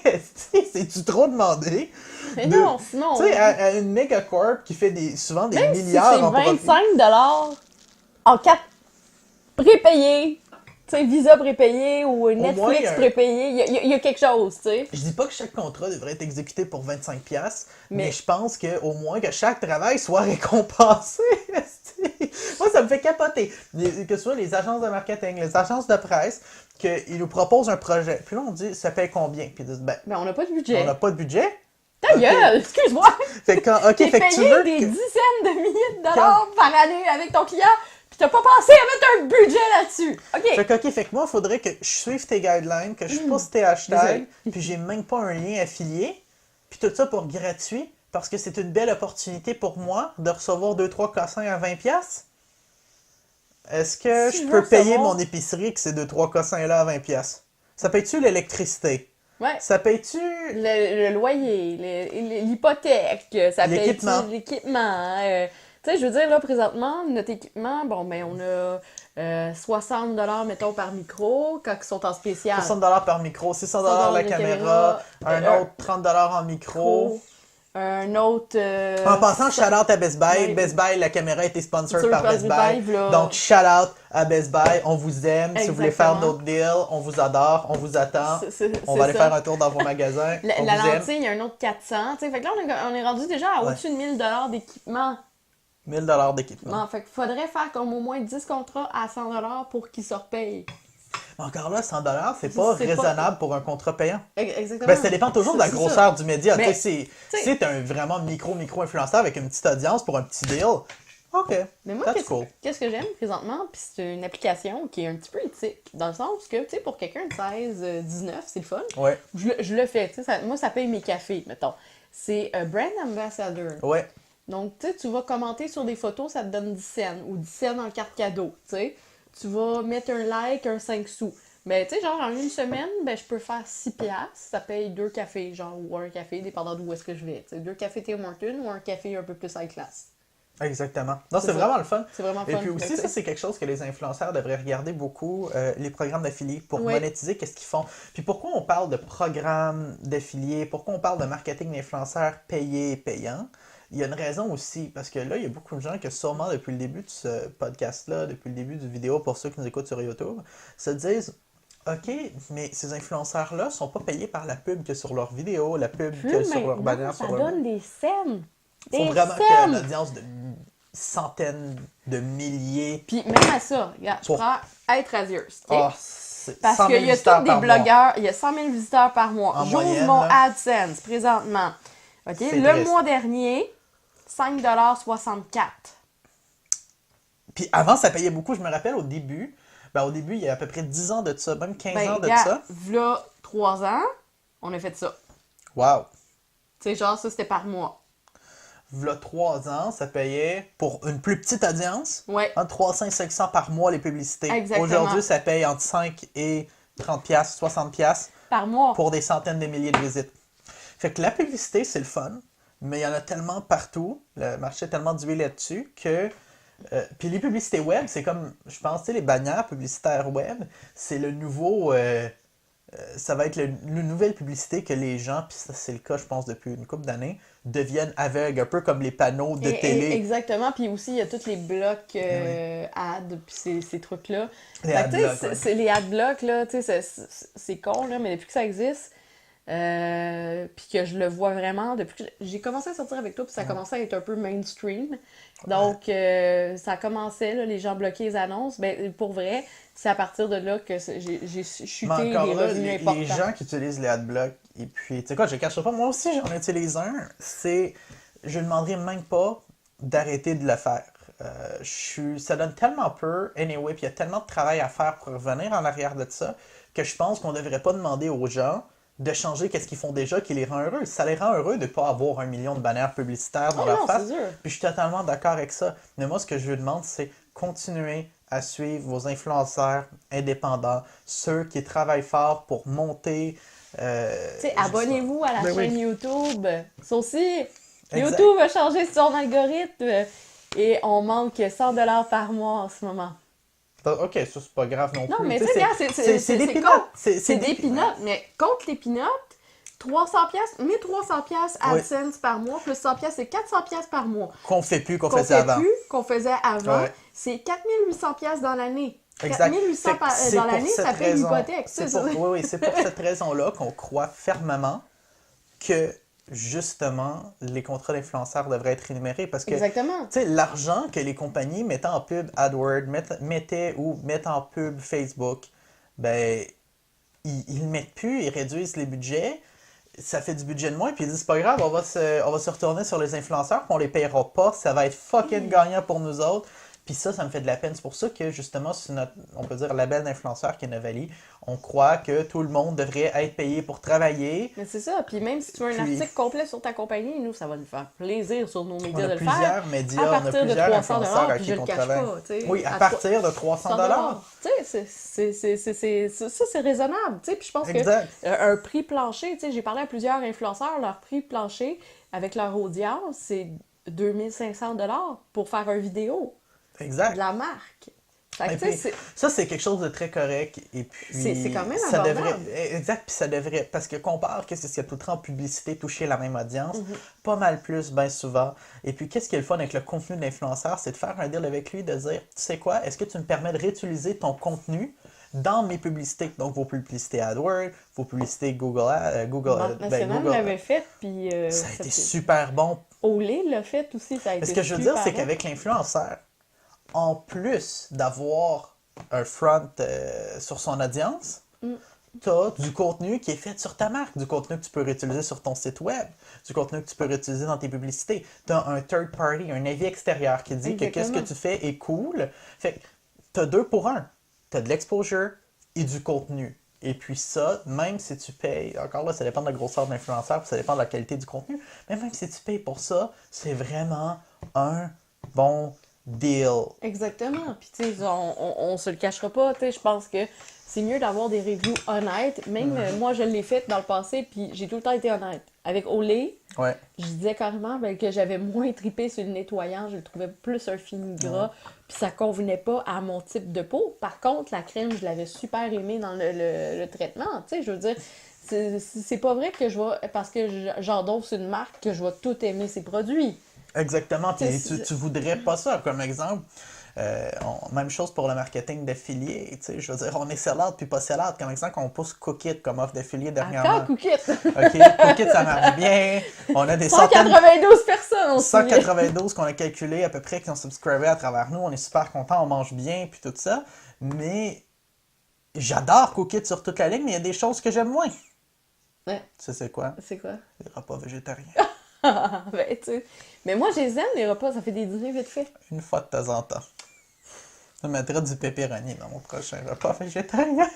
C'est-tu trop demandé? Mais non, sinon... Tu sais, à une mégacorp qui fait souvent des même milliards si en profit. c'est 25$ en 4 prépayés, tu sais, Visa prépayé ou Netflix prépayé, il y a quelque chose, tu sais. Je dis pas que chaque contrat devrait être exécuté pour 25$, mais je pense qu'au moins que chaque travail soit récompensé. Moi, ça me fait capoter. Que ce soit les agences de marketing, les agences de presse, qu'ils nous proposent un projet. Puis là, on dit, ça paye combien? Puis ils disent, ben, on n'a pas de budget. On n'a pas de budget? Ta gueule, excuse-moi! Fait que, OK, t'es fait que tu veux payé des dizaines de milliers de dollars par année avec ton client, pis t'as pas pensé à mettre un budget là-dessus. OK. Fait que moi, il faudrait que je suive tes guidelines, que je pousse tes hashtags, puis j'ai même pas un lien affilié, puis tout ça pour gratuit, parce que c'est une belle opportunité pour moi de recevoir 2-3 cossins à 20$. Est-ce que je peux payer mon épicerie que ces 2-3 cossins-là à 20$? Ça paye-tu l'électricité? Ouais. Ça paye-tu... Le loyer, l'hypothèque, ça paye-tu l'équipement? Tu sais, je veux dire, là, présentement, notre équipement, bon, ben, on a 60$, mettons, par micro, quand ils sont en spécial. 60$ par micro, 600$ la caméra, un autre 30$ en micro. Un autre... En passant, shout-out à Best Buy. Oui. Best Buy, la caméra a été sponsor par Best Buy. Là. Donc, shout-out à Best Buy, on vous aime. Si vous voulez faire d'autres deals, on vous adore, on vous attend. On va aller faire un tour dans vos magasins. La lentille, il y a un autre 400. Fait que là, on est rendu déjà à au-dessus de 1000 $ d'équipement. 1000 $ d'équipement. Non, fait qu'il faudrait faire comme au moins 10 contrats à 100 $ pour qu'ils se repayent. Mais encore là, 100 $, c'est pas raisonnable pour un contrat payant. Exactement. Ben, ça dépend toujours de la grosseur du média. Mais, si t'es un vraiment micro-influenceur avec une petite audience pour un petit deal, OK, mais moi, qu'est-ce que j'aime présentement, puis c'est une application qui est un petit peu éthique, dans le sens que, tu sais, pour quelqu'un de 16, 19, c'est le fun. Ouais. Je le fais, tu sais, moi, ça paye mes cafés, mettons. C'est Brand Ambassador. Ouais. Donc, tu sais, tu vas commenter sur des photos, ça te donne 10 cents, ou 10 cents en carte cadeau, tu sais. Tu vas mettre un like, un 5 sous. Mais tu sais, genre, en une semaine, ben, je peux faire 6 piastres. Ça paye 2 cafés, genre, ou un café, dépendant d'où est-ce que je vais. Tu sais, 2 cafés Tim Hortons ou un café un peu plus high class. Exactement. Non, c'est vraiment le fun. C'est vraiment fun. Et puis aussi, ça, c'est quelque chose que les influenceurs devraient regarder beaucoup, les programmes d'affiliés, pour monétiser qu'est-ce qu'ils font. Puis pourquoi on parle de programmes d'affiliés, pourquoi on parle de marketing d'influenceurs payés et payants? Il y a une raison aussi, parce que là, il y a beaucoup de gens que sûrement depuis le début de ce podcast-là, depuis le début du vidéo, pour ceux qui nous écoutent sur YouTube, se disent « OK, mais ces influenceurs-là sont pas payés par la pub que sur leurs vidéos, la pub que sur leur bannière. » Ça donne des scènes. Il faut vraiment qu'il y ait une audience de centaines de milliers. Puis même à ça, regarde, je prends être radieuse. Okay? Parce qu'il y a tous des blogueurs, il y a 100 000 visiteurs par mois. J'ouvre mon AdSense présentement. Okay? Le mois dernier, 5,64 $. Puis avant, ça payait beaucoup. Je me rappelle au début, il y a à peu près 10 ans de ça, même 15 ans de ça. V'là 3 ans, on a fait ça. Wow! Tu sais, genre, ça, c'était par mois. V'là 3 ans, ça payait, pour une plus petite audience, ouais. entre 300 et 500 par mois les publicités. Exactement. Aujourd'hui, ça paye entre 5 et 30 $, 60 $ par mois pour des centaines de milliers de visites. Fait que la publicité, c'est le fun, mais il y en a tellement partout, le marché est tellement dilué là-dessus que... puis les publicités web, c'est comme, je pense, tu sais, les bannières publicitaires web, c'est le nouveau... ça va être une nouvelle publicité que les gens, puis ça c'est le cas, je pense, depuis une couple d'années, deviennent aveugles, un peu comme les panneaux de télé. Exactement, puis aussi, il y a tous les blocs ads, puis ces trucs-là. Les adblocks, c'est les adblocks, là, tu sais, c'est con, là, mais depuis que ça existe... puis que je le vois vraiment depuis que j'ai commencé à sortir avec toi, puis ça commençait à être un peu mainstream. Donc, ça commençait, là, les gens bloquaient les annonces. Ben, pour vrai, c'est à partir de là que j'ai chuté les revenus importants. Les gens qui utilisent les adblocks, et puis, tu sais quoi, je ne cache pas, moi aussi j'en utilise un, je ne demanderais même pas d'arrêter de le faire. Ça donne tellement peu, anyway, puis il y a tellement de travail à faire pour revenir en arrière de ça, que je pense qu'on ne devrait pas demander aux gens de changer qu'est-ce qu'ils font déjà qui les rend heureux. Ça les rend heureux de ne pas avoir 1 million de bannières publicitaires dans leur face. Puis je suis totalement d'accord avec ça. Mais moi, ce que je vous demande, c'est continuer à suivre vos influenceurs indépendants, ceux qui travaillent fort pour monter... abonnez-vous à la chaîne YouTube. Ça aussi, YouTube a changé son algorithme et on manque 100 $ par mois en ce moment. OK, ça, c'est pas grave non plus. Non, mais tu sais, c'est des peanuts. C'est des peanuts, mais contre les peanuts, 300 $, 1300 $ AdSense par mois, plus 100 $, c'est 400 $ par mois. Qu'on faisait avant. Qu'on faisait avant, c'est 4800 $ dans l'année. 4800 $ dans l'année, ça paye l'hypothèque. Oui, c'est pour cette raison-là qu'on croit fermement que justement, les contrats d'influenceurs devraient être rémunérés parce que l'argent que les compagnies mettent en pub AdWords, mettent en pub Facebook, ben, ils ne mettent plus, ils réduisent les budgets, ça fait du budget de moins, puis ils disent c'est pas grave, on va se retourner sur les influenceurs, puis on les payera pas, ça va être fucking gagnant pour nous autres. Puis ça me fait de la peine. C'est pour ça que, justement, c'est notre, on peut dire, label d'influenceur qui est Novali. On croit que tout le monde devrait être payé pour travailler. Mais c'est ça. Puis même si tu veux un article complet sur ta compagnie, nous, ça va nous faire plaisir sur nos médias de le faire. On a plusieurs médias, on a plusieurs influenceurs à qui on travaille. Oui, à partir de 300 $. Tu sais, ça, c'est raisonnable. Tu sais, puis je pense qu'un prix plancher, tu sais, j'ai parlé à plusieurs influenceurs, leur prix plancher avec leur audience, c'est 2500 $ pour faire une vidéo. Exact. De la marque. Fait Et que, puis, tu sais, ça, c'est quelque chose de très correct. Et puis, c'est quand même ça devrait. abordable. Exact, puis ça devrait. Parce que compare, qu'est-ce qu'il y a tout le temps en publicité, toucher la même audience, Mhm. pas mal plus, bien souvent. Et puis, qu'est-ce qui est le fun avec le contenu de l'influenceur, c'est de faire un deal avec lui, de dire, tu sais quoi, est-ce que tu me permets de réutiliser ton contenu dans mes publicités? Donc, vos publicités AdWords, vos publicités Banque nationale l'avait fait, puis ça a été super bon. Olé l'a fait aussi, ça a Mais ce été que je veux dire, super c'est bon. qu'avec l'influenceur, en plus d'avoir un front sur son audience, Mm. tu as du contenu qui est fait sur ta marque, du contenu que tu peux réutiliser sur ton site web, du contenu que tu peux réutiliser dans tes publicités. Tu as un third party, un avis extérieur qui dit que qu'est-ce que Exactement. tu fais est cool. Fait que tu as 2 pour 1. Tu as de l'exposure et du contenu. Et puis ça, même si tu payes, encore là, ça dépend de la grosseur de l'influenceur, puis ça dépend de la qualité du contenu, mais même si tu payes pour ça, c'est vraiment un bon deal. Exactement. Puis, tu sais, on se le cachera pas. Tu sais, je pense que c'est mieux d'avoir des reviews honnêtes. Même moi, je l'ai fait dans le passé, puis j'ai tout le temps été honnête. Avec Olay, Ouais. je disais carrément que j'avais moins tripé sur le nettoyant. Je le trouvais plus un fini gras. Puis ça convenait pas à mon type de peau. Par contre, la crème, je l'avais super aimée dans le traitement. Tu sais, je veux dire, c'est pas vrai que je vais, parce que j'endosse une marque, que je vais tout aimer ses produits. Exactement. Puis C'est- tu voudrais pas ça comme exemple. Même chose pour le marketing d'affiliés. Tu sais, je veux dire, on est sell-out puis pas sell-out. Comme exemple, on pousse Cookit comme offre d'affiliés dernièrement. Attends, Cookit! OK, Cookit, ça marche bien. On a des centaines, 192 personnes, on s'y 192 qu'on a calculé à peu près qui ont subscribé à travers nous. On est super contents, on mange bien puis tout ça. Mais j'adore Cookit sur toute la ligne, mais il y a des choses que j'aime moins. Ouais, Tu sais, c'est quoi? c'est quoi? Les repas végétariens. Ben, tu sais. Mais moi, je les aime, les repas, ça fait des dîners vite fait. Une fois de temps en temps. Je mettrai du pepperoni dans mon prochain repas végétarien.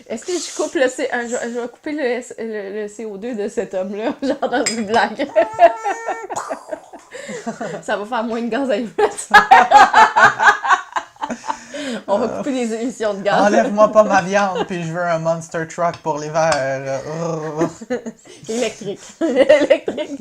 Est-ce que je coupe je vais couper le CO2 de cet homme-là, genre dans une blague. Ça va faire moins de gaz à effet de serre. On va couper les émissions de gaz. Enlève-moi pas ma viande, puis je veux un Monster Truck pour l'hiver. Électrique. Électrique.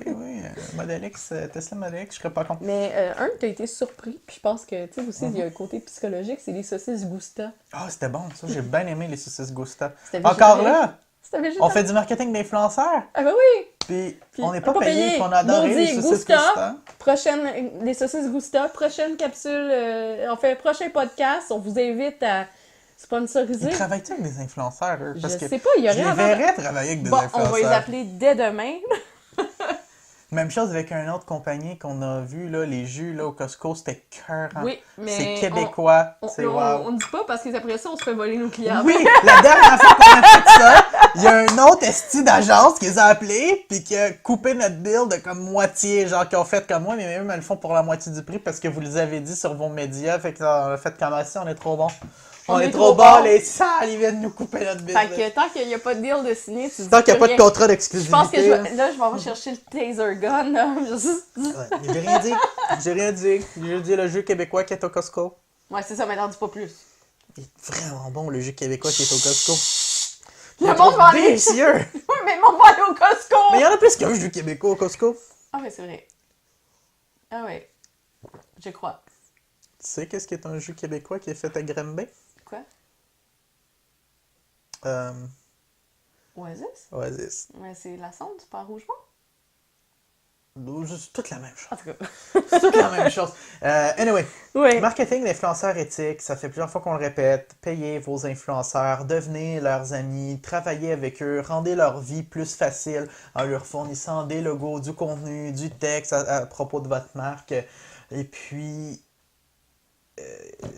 Oui, Model X, Tesla Model X, je serais pas contre. Mais t'as été surpris, puis je pense que, tu sais, aussi, il y a un côté psychologique, c'est les saucisses Gusta. Ah, c'était bon, ça, j'ai bien aimé les saucisses Gusta. C'était Encore végétarien. là, C'était végétarien. on fait du marketing d'influenceurs, Ah ben oui! puis Puis on n'est pas payé, puis on a adoré Maudit, les saucisses Gusta. Gusta. Les saucisses Gusta, prochaine capsule, on fait un prochain podcast, on vous invite à sponsoriser. Ils travaillent-tu avec des influenceurs, eux? Parce Je que sais pas, il y je aurait les avant- verrais travailler avec des Bon, on influenceurs. va les appeler dès demain. Même chose avec une autre compagnie qu'on a vu, là, les jus là, au Costco, c'était cœur. Oui, mais C'est québécois, c'est wow. On dit pas parce qu'après ça, on se fait voler nos clients. Oui, la dernière fois qu'on a fait ça, il y a un autre esti d'agence qui les a appelés puis qui a coupé notre bill de comme moitié, genre qui ont fait comme moi, mais eux, ils le font pour la moitié du prix parce que vous les avez dit sur vos médias, fait que on a fait comme ça, on est trop bon. On est trop bon, les sales, ils viennent nous couper notre bill. Fait que tant qu'il n'y a pas de deal de signer, tu dis Tant qu'il n'y a pas de rien. contrat Je d'exclusivité. pense que je vais rechercher le taser gun. Là. Ouais, j'ai rien dit. J'ai rien dit. J'ai dit le jeu québécois qui est au Costco. Ouais, c'est ça, mais t'en dis pas plus. Il est vraiment bon, le jus québécois qui est au Costco. Le monde va aller. délicieux! Oui, mais on va aller au Costco! Mais il y en a plus qu'un jus québécois au Costco. Ah, mais c'est vrai. Ah, ouais. Je crois. Tu sais qu'est-ce qui est un jus québécois qui est fait à Granby? Quoi? Oasis? Oasis. Ouais, c'est la sonde, c'est pas Rougemont? C'est toute la même chose. En tout cas. C'est toute la même chose. Anyway, Ouais. marketing d'influenceurs éthiques, ça fait plusieurs fois qu'on le répète. Payez vos influenceurs, devenez leurs amis, travaillez avec eux, rendez leur vie plus facile en leur fournissant des logos, du contenu, du texte à propos de votre marque. Et puis,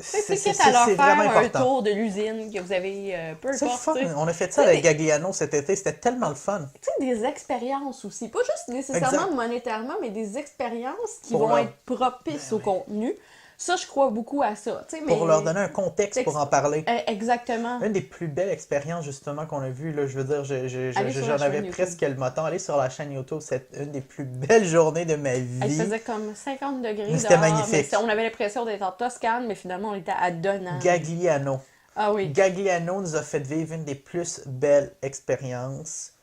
C'est quitte à leur c'est faire vraiment un important. tour de l'usine que vous avez, peu C'est le importe. fun. tu sais. On a fait ça avec Gagliano cet été, c'était tellement le fun. Tu sais, des expériences aussi. Pas juste nécessairement Exact. monétairement, mais des expériences qui Pour vont leur- être propices Ben au oui. contenu. Ça, je crois beaucoup à ça. Tu sais, Pour mais... leur donner un contexte pour en parler. Exactement. Une des plus belles expériences justement qu'on a vues, là, je veux dire, Allez sur j'en la avais chaîne YouTube. presque le moton. Aller sur la chaîne YouTube, c'est une des plus belles journées de ma Il vie. faisait comme 50 degrés Mais c'était dehors, magnifique. mais on avait l'impression d'être en Toscane, mais finalement, on était à Donnan. Gagliano. Ah oui. Gagliano nous a fait vivre une des plus belles expériences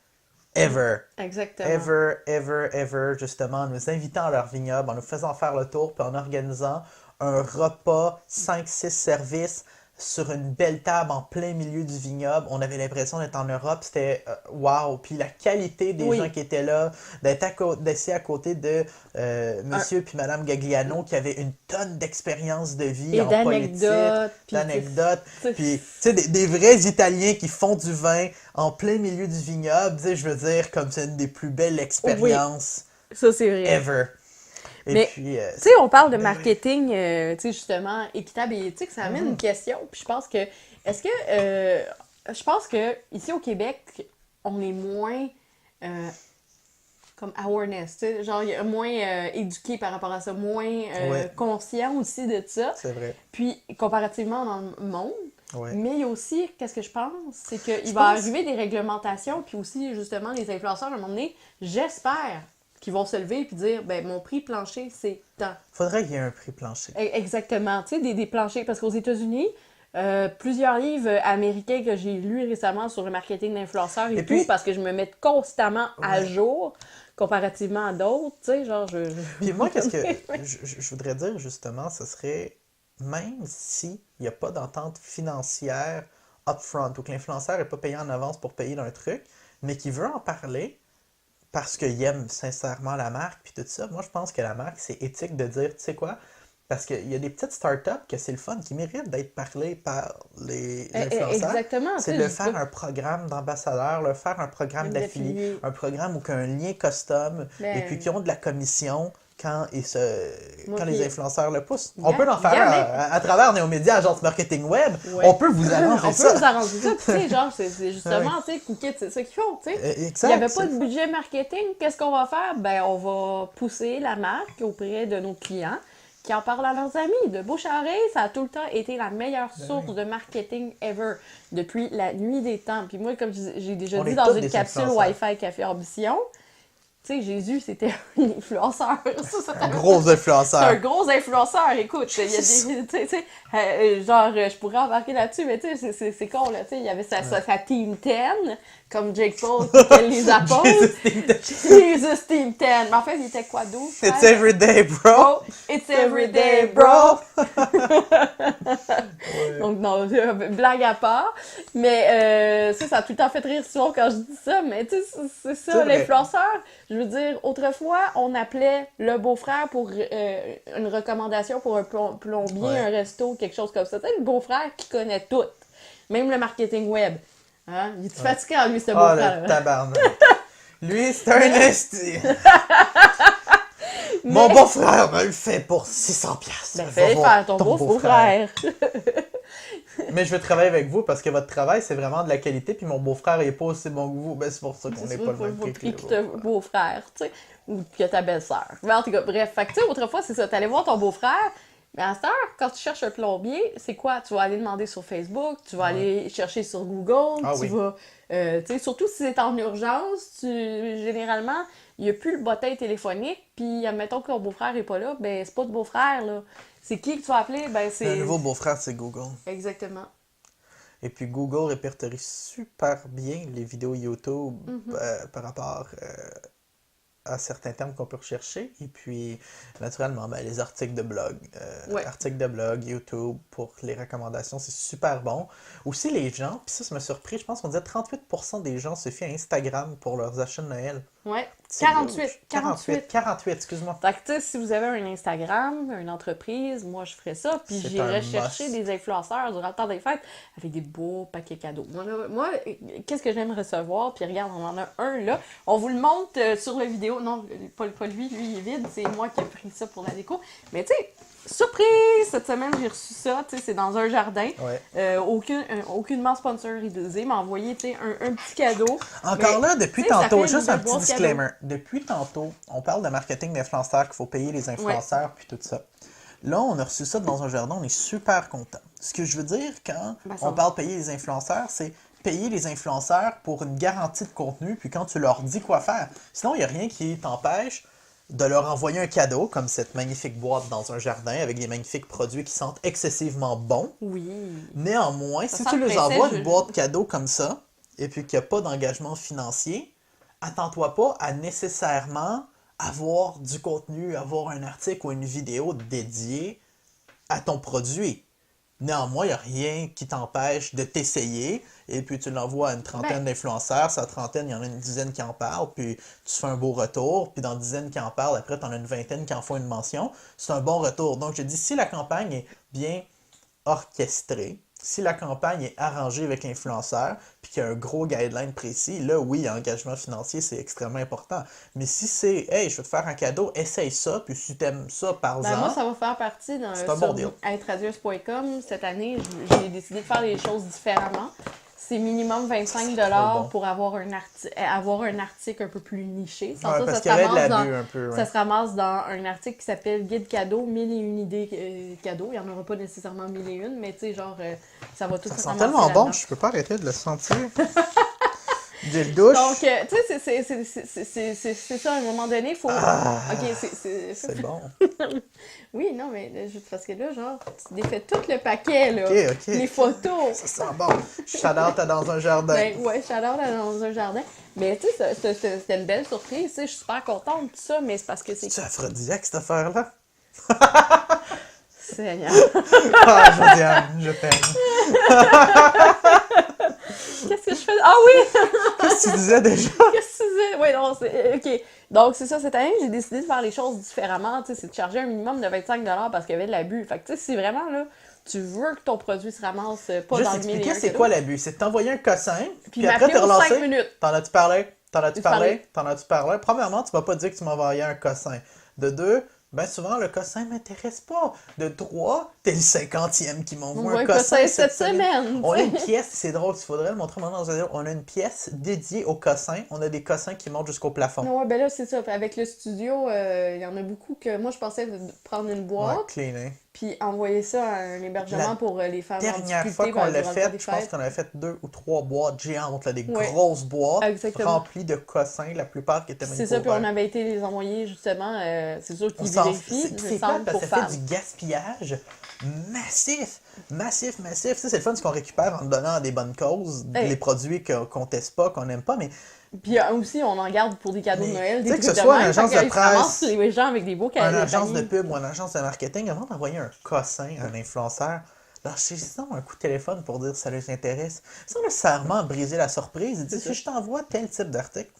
ever. Exactement. Ever, justement, en nous invitant à leur vignoble, en nous faisant faire le tour, puis en organisant un repas, 5-6 services, sur une belle table en plein milieu du vignoble. On avait l'impression d'être en Europe. C'était wow! Puis la qualité des gens qui étaient là, d'être assis à côté de monsieur puis madame Gagliano qui avaient une tonne d'expérience de vie et en politique, d'anecdotes. Puis, tu sais, des vrais Italiens qui font du vin en plein milieu du vignoble. Tu sais, je veux dire, comme c'est une des plus belles expériences ça, c'est vrai. ever. Mais, tu sais, on parle de marketing, tu sais, justement, équitable et éthique, ça amène une question. Puis je pense que, je pense que ici au Québec, on est moins, comme awareness, tu sais, genre, moins éduqué par rapport à ça, moins conscient aussi de ça. C'est vrai. Puis, comparativement dans le monde, mais il y a aussi, qu'est-ce que je pense, c'est qu'il va arriver des réglementations, puis aussi, justement, les influenceurs, à un moment donné, j'espère qui vont se lever et dire, ben mon prix plancher, c'est tant. Faudrait qu'il y ait un prix plancher. Exactement. Tu sais, des planchers. Parce qu'aux États-Unis, plusieurs livres américains que j'ai lus récemment sur le marketing d'influenceurs et tout, parce que je me mets constamment à jour comparativement à d'autres. Tu sais, genre, Puis moi, qu'est-ce que je voudrais dire, justement, ce serait, même s'il n'y a pas d'entente financière upfront ou que l'influenceur n'est pas payé en avance pour payer d'un truc, mais qui veut en parler, parce qu'il aime sincèrement la marque, puis tout ça. Moi, je pense que la marque, c'est éthique de dire, tu sais quoi, parce qu'il y a des petites startups que c'est le fun, qui méritent d'être parlées par les influenceurs. Exactement. C'est de faire un programme d'ambassadeur, de faire un programme d'affilié, un programme où il y a un lien custom, et puis qui ont de la commission quand les influenceurs le poussent. On peut en faire à travers Néomédia, agence marketing web. On peut vous arranger ça. On peut vous arranger ça. Tu sais, genre, c'est justement, tu sais, Cookit, c'est ça qu'ils font, tu sais. Il n'y avait pas de budget marketing. Qu'est-ce qu'on va faire? Ben, on va pousser la marque auprès de nos clients qui en parlent à leurs amis. De bouche à oreille, ça a tout le temps été la meilleure source de marketing ever depuis la nuit des temps. Puis moi, comme j'ai déjà dit dans une capsule Wi-Fi Café Ambition, tu sais, Jésus, c'était un influenceur. Un gros influenceur. C'est un gros influenceur, écoute. Il y a des. Tu sais, genre, je pourrais embarquer là-dessus, mais tu sais, c'est con, là. Tu sais, il y avait sa Team 10, comme Jake Paul, qui était les apôtres. Jesus Team 10. Mais en fait, il était quoi, 12? It's everyday, bro. Oh, it's everyday, bro. Donc, non, blague à part. Mais ça a tout le temps fait rire souvent quand je dis ça. Mais tu sais, c'est ça, l'influenceur. Je veux dire, autrefois, on appelait le beau-frère pour une recommandation pour un plombier, un resto, quelque chose comme ça. Tu sais, le beau-frère qui connaît tout. Même le marketing web. Hein? Il est fatiguant, lui, ce beau-frère. Oh, le tabarnak. Lui, c'est un esti. Mon beau-frère me le fait pour 600$. Ben, fais faire ton beau-frère. Mais je veux travailler avec vous parce que votre travail, c'est vraiment de la qualité, puis mon beau-frère n'est pas aussi bon que vous. Ben, c'est pour ça qu'on n'est pas le même prix que ton beau-frère, tu sais, ou que ta belle-sœur. Mais en tout cas, bref, fait que tu sais, autrefois, c'est ça, t'allais voir ton beau-frère, mais à cette heure, quand tu cherches un plombier, c'est quoi? Tu vas aller demander sur Facebook, tu vas aller chercher sur Google, tu vas, tu sais, surtout si c'est en urgence, généralement, il n'y a plus le bottin téléphonique, puis admettons que ton beau-frère n'est pas là, ben c'est pas de beau-frère, là. C'est qui que tu vas appeler? Ben, c'est... Le nouveau beau-frère, c'est Google. Exactement. Et puis Google répertorie super bien les vidéos YouTube par rapport à certains termes qu'on peut rechercher. Et puis, naturellement, ben, les articles de blog. Articles de blog, YouTube, pour les recommandations, c'est super bon. Aussi, les gens, puis ça m'a surpris, je pense qu'on disait 38% des gens se fient à Instagram pour leurs achats de Noël. Ouais, 48, excuse-moi. Fait que, tu sais, si vous avez un Instagram, une entreprise, moi, je ferais ça. Puis j'irais chercher des influenceurs durant le temps des fêtes avec des beaux paquets cadeaux. Moi, qu'est-ce que j'aime recevoir? Puis regarde, on en a un là. On vous le montre sur la vidéo. Non, pas lui, il est vide. C'est moi qui ai pris ça pour la déco. Mais tu sais, surprise! Cette semaine, j'ai reçu ça. Tu sais, c'est dans un jardin. Ouais. Aucunement sponsorisé. M'a envoyé, tu sais, un petit cadeau. Encore là, depuis tantôt, juste un petit disclaimer. Depuis tantôt, on parle de marketing d'influenceurs, qu'il faut payer les influenceurs, puis tout ça. Là, on a reçu ça dans un jardin, on est super content. Ce que je veux dire quand on parle de payer les influenceurs, c'est payer les influenceurs pour une garantie de contenu, puis quand tu leur dis quoi faire. Sinon, il n'y a rien qui t'empêche de leur envoyer un cadeau, comme cette magnifique boîte dans un jardin, avec des magnifiques produits qui sentent excessivement bon. Oui. Néanmoins, si tu leur envoies une boîte cadeau comme ça, et puis qu'il n'y a pas d'engagement financier, attends-toi pas à nécessairement avoir du contenu, avoir un article ou une vidéo dédiée à ton produit. Néanmoins, il n'y a rien qui t'empêche de t'essayer, et puis tu l'envoies à une trentaine d'influenceurs, sur la trentaine, il y en a une dizaine qui en parlent, puis tu fais un beau retour, puis dans une dizaine qui en parlent, après, tu en as une vingtaine qui en font une mention. C'est un bon retour. Donc, je dis, si la campagne est bien orchestrée, si la campagne est arrangée avec l'influenceur, puis qu'il y a un gros guideline précis, là, oui, engagement financier, c'est extrêmement important. Mais si c'est, hey, je vais te faire un cadeau, essaye ça, puis si tu aimes ça, parle-en. Moi, ça va faire partie c'est un bon deal. Être-radieuse.com. Cette année, j'ai décidé de faire les choses différemment. C'est minimum 25 pour avoir un article un peu plus niché. Sans parce qu'il y avait de l'abus un peu. Ça se ramasse dans un article qui s'appelle Guide cadeau, 1001 idées cadeaux. Il n'y en aura pas nécessairement 1001, mais tu sais, genre, ça va tout se ramasser. Ça sent tellement bon, je peux pas arrêter de le sentir. J'ai le douche. Donc, tu sais, c'est ça, à un moment donné, il faut... OK, c'est bon. Oui, non, mais parce que là, genre, tu défais tout le paquet, là. OK. Les photos. Ça sent bon. Shout-out à Dans un jardin. Ouais, shout-out à Dans un jardin. Mais tu sais, c'était une belle surprise, tu sais, je suis super contente de tout ça, mais c'est parce que c'est... C'est aphrodisiaque, cette affaire-là? Seigneur. Josiane, je t'aime. Qu'est-ce que je fais? Ah oui! Qu'est-ce que tu disais déjà? Qu'est-ce que tu disais? Oui, non, c'est... OK. Donc, c'est ça, cette année, j'ai décidé de faire les choses différemment, tu sais, c'est de charger un minimum de 25 parce qu'il y avait de l'abus. Fait que, tu sais, si vraiment, là, tu veux que ton produit se ramasse pas juste dans le milieu... expliquer c'est quoi l'abus. C'est de t'envoyer un cossin, puis après m'appeler te aux 5 relancer. minutes. T'en as-tu parlé? T'en as-tu parlé? Premièrement, tu vas pas dire que tu m'envoyais un cossin. De deux, ben souvent, le cossin m'intéresse pas. De 3, t'es le 50e qui m'envoie un cossin cette semaine. On a une pièce, c'est drôle, il faudrait le montrer maintenant dans la vidéo. On a une pièce dédiée aux cossins. On a des cossins qui montent jusqu'au plafond. Ouais, ben là, c'est ça. Avec le studio, il y en a beaucoup que... Moi, je pensais prendre une boîte, cleaner. puis envoyer ça à un hébergement pour les femmes en difficulté. La dernière fois qu'on l'a durant le fait, temps des je pense fêtes. qu'on avait fait 2 ou 3 boîtes géantes, là, des grosses boîtes remplies de cossins, la plupart qui étaient même C'est ça, puis on avait été les envoyer justement, c'est sûr qu'ils vérifient. C'est plate parce que ça fait du gaspillage massif. Tu sais, c'est le fun ce qu'on récupère en donnant à des bonnes causes, les produits qu'on teste pas, qu'on n'aime pas, mais... Puis aussi, on en garde pour des cadeaux de Noël, des trucs trucs que ce soit une même, agence de presse, les gens avec des beaux cadeaux. Une agence de pub ou une agence de marketing, avant d'envoyer un cossin à un influenceur, lâchez-y un coup de téléphone pour dire si ça les intéresse. Sans nécessairement briser la surprise, dis si je t'envoie tel type d'article,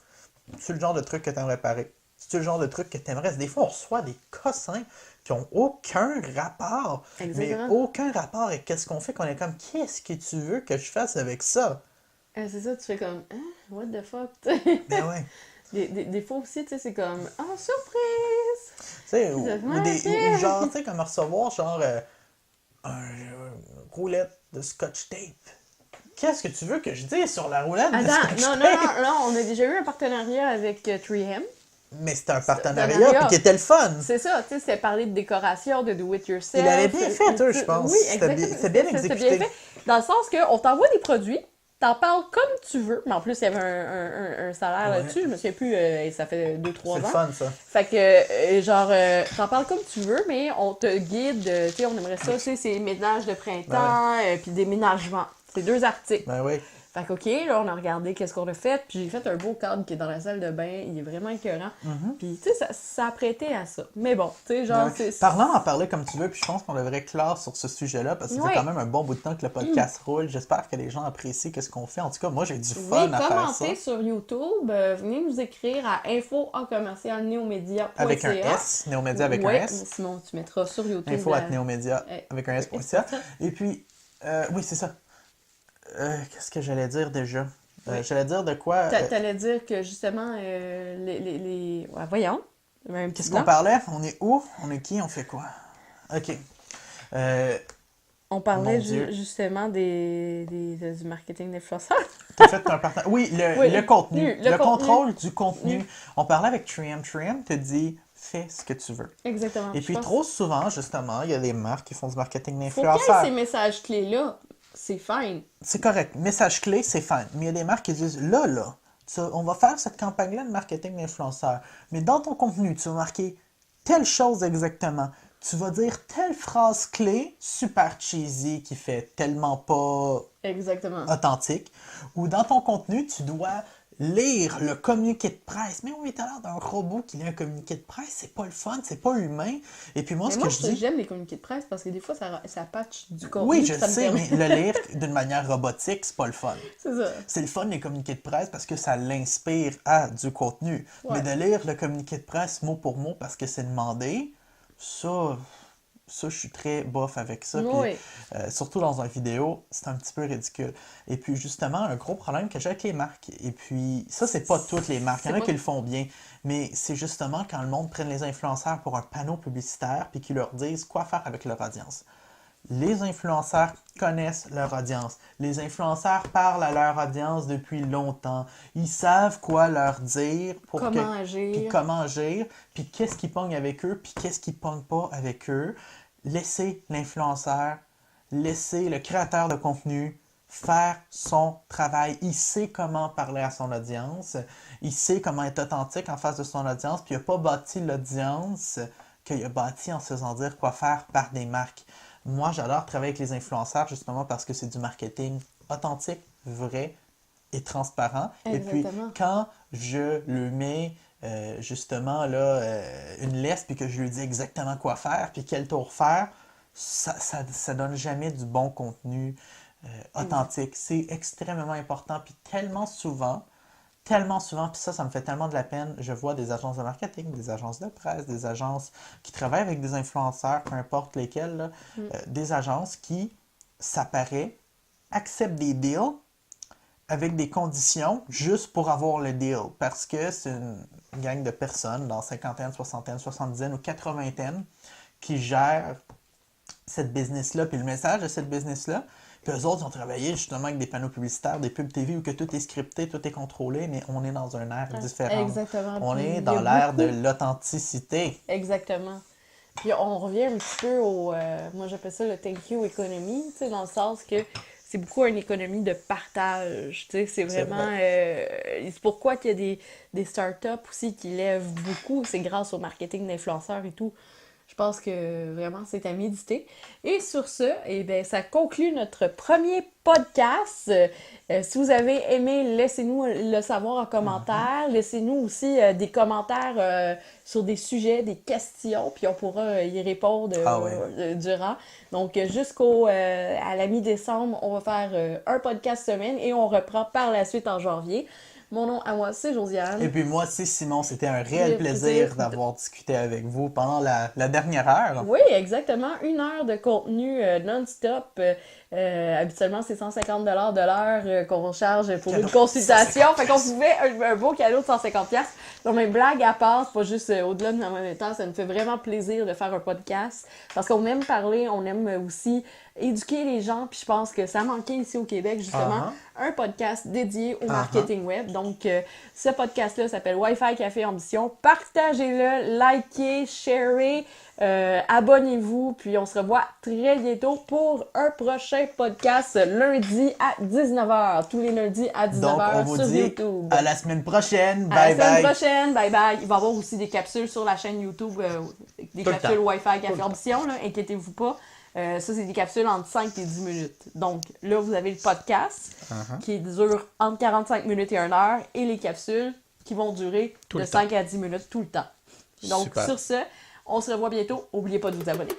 c'est le genre de truc que tu aimerais parer. C'est le genre de truc que tu aimerais. Des fois, on reçoit des cossins qui n'ont aucun rapport. Exactement. Mais aucun rapport avec qu'est-ce qu'on fait, qu'on est comme, qu'est-ce que tu veux que je fasse avec ça? C'est ça, tu fais comme, hein? What the fuck? Ben ouais. Des fois aussi, tu sais, c'est comme, surprise! Tu sais, ou genre, tu sais, comme recevoir, genre, une roulette de scotch tape. Qu'est-ce que tu veux que je dise sur la roulette de scotch tape? Non, on a déjà eu un partenariat avec 3M. Mais c'était un partenariat puis qui était le fun. C'est ça, tu sais, c'était parler de décoration, de do-it-yourself. Il avait bien fait, eux, je pense. Oui, exactement. C'était bien exécuté. Bien fait, dans le sens qu'on t'envoie des produits, t'en parles comme tu veux, mais en plus, il y avait un salaire là-dessus, je me souviens plus, ça fait 2-3 ans. C'est le fun, ça. Fait que, t'en parles comme tu veux, mais on te guide, tu sais, on aimerait ça, tu sais, c'est ménage de printemps, puis déménagement. C'est 2 articles. Ben oui. Fait que, OK, là, on a regardé qu'est-ce qu'on a fait, puis j'ai fait un beau cadre qui est dans la salle de bain, il est vraiment écœurant. Puis, tu sais, ça a prêté à ça. Mais bon, tu sais, genre, Parlant en parler comme tu veux, puis je pense qu'on devrait clore sur ce sujet-là, parce que ça fait quand même un bon bout de temps que le podcast roule. J'espère que les gens apprécient ce qu'on fait. En tout cas, moi, j'ai du fun à faire ça. Commentez sur YouTube, venez nous écrire à info@neomedia.ca. Avec un S, Neomédia avec un S. Sinon, tu mettras sur YouTube. Info@neomedia avec un S.ca. Et puis, oui, c'est ça. Qu'est-ce que j'allais dire déjà? J'allais dire de quoi? T'allais dire que justement, voyons. Qu'est-ce qu'on parlait? On est où? On est qui? On fait quoi? OK. On parlait justement du marketing d'influenceurs. T'as fait un partenariat. Oui, le contenu. Le contrôle du contenu. On parlait avec 3M. 3M te dit... Fais ce que tu veux. Exactement. Et puis, trop souvent, justement, il y a des marques qui font du marketing d'influenceurs. Faut qu'il y ait ces messages clés-là. C'est fine. C'est correct. Message clé, c'est fine. Mais il y a des marques qui disent, là, on va faire cette campagne-là de marketing d'influenceur. Mais dans ton contenu, tu vas marquer telle chose exactement. Tu vas dire telle phrase clé, super cheesy, qui fait tellement pas exactement authentique. Ou dans ton contenu, tu dois lire le communiqué de presse. Mais oui, t'as l'air d'un robot qui lit un communiqué de presse, c'est pas le fun, c'est pas humain. Et puis moi, Mais ce moi, que je dis... j'aime les communiqués de presse parce que des fois, ça patch du contenu. Oui, je ça me sais, permet- mais le lire d'une manière robotique, c'est pas le fun. C'est ça. C'est le fun, les communiqués de presse, parce que ça l'inspire à du contenu. Ouais. Mais de lire le communiqué de presse mot pour mot parce que c'est demandé, ça, je suis très bof avec ça. Oui. Puis, surtout dans une vidéo, c'est un petit peu ridicule. Et puis, justement, un gros problème que j'ai avec les marques. Et puis, ça, c'est pas toutes les marques. Il y en a qui le font bien. Mais c'est justement quand le monde prenne les influenceurs pour un panneau publicitaire puis qu'ils leur disent quoi faire avec leur audience. Les influenceurs connaissent leur audience. Les influenceurs parlent à leur audience depuis longtemps. Ils savent quoi leur dire pour Comment agir. puis comment agir, puis qu'est-ce qui pogne avec eux, puis qu'est-ce qui pogne pas avec eux. Laissez l'influenceur, laissez le créateur de contenu faire son travail. Il sait comment parler à son audience. Il sait comment être authentique en face de son audience, puis il n'a pas bâti l'audience qu'il a bâti en se faisant dire quoi faire par des marques. Moi, j'adore travailler avec les influenceurs justement parce que c'est du marketing authentique, vrai et transparent. Exactement. Et puis, quand je le mets justement là, une liste puis que je lui dis exactement quoi faire puis quel tour faire, ça donne jamais du bon contenu authentique. C'est extrêmement important. Puis tellement souvent, puis ça me fait tellement de la peine. Je vois des agences de marketing, des agences de presse, des agences qui travaillent avec des influenceurs, peu importe lesquels, là, des agences qui, ça paraît, acceptent des deals avec des conditions juste pour avoir le deal. Parce que c'est une gang de personnes dans cinquantaine, soixantaine, soixante-dizaine ou quatre-vingtaine qui gèrent cette business-là, puis le message de cette business-là. Puis eux autres, ils ont travaillé justement avec des panneaux publicitaires, des pubs TV où que tout est scripté, tout est contrôlé, mais on est dans un air différent. Exactement. On Puis est il y dans a l'ère de beaucoup- l'authenticité. Exactement. Puis on revient un petit peu au... moi, j'appelle ça le thank you economy, tu sais, dans le sens que c'est beaucoup une économie de partage, tu sais, c'est vraiment... c'est pourquoi qu'il y a des startups aussi qui lèvent beaucoup, c'est grâce au marketing d'influenceurs et tout. Je pense que vraiment, c'est à méditer. Et sur ce, eh bien, ça conclut notre premier podcast. Si vous avez aimé, laissez-nous le savoir en commentaire. Laissez-nous aussi des commentaires sur des sujets, des questions, puis on pourra y répondre durant. Donc, à la mi-décembre, on va faire un podcast semaine et on reprend par la suite en janvier. Mon nom à moi, c'est Josiane. Et puis moi, c'est Simon. C'était un réel plaisir d'avoir discuté avec vous pendant la dernière heure. Oui, exactement. 1 heure de contenu non-stop. Habituellement, c'est 150 $ de l'heure qu'on charge pour une consultation. Fait qu'on vous fait un beau cadeau de 150 $. Donc, mes blagues à part, pas juste au-delà de en même temps, ça me fait vraiment plaisir de faire un podcast. Parce qu'on aime parler, on aime aussi éduquer les gens. Puis je pense que ça manquait ici au Québec, justement, un podcast dédié au marketing web. Donc, ce podcast-là s'appelle Wi-Fi Café Ambition. Partagez-le, likez, sharez, abonnez-vous. Puis on se revoit très bientôt pour un prochain podcast lundi à 19h. Tous les lundis à 19h Donc, on vous sur dit YouTube. à la semaine prochaine. À Bye la semaine bye. prochaine. Bye bye. Il va y avoir aussi des capsules sur la chaîne YouTube. Des Tout le capsules temps. Wi-Fi Café Ambition. Là, inquiétez-vous pas. Ça, c'est des capsules entre 5 et 10 minutes. Donc, là, vous avez le podcast qui dure entre 45 minutes et 1 heure et les capsules qui vont durer Tout de le temps. 5 à 10 minutes tout le temps. Donc, Super. sur ce, on se revoit bientôt. N'oubliez pas de vous abonner.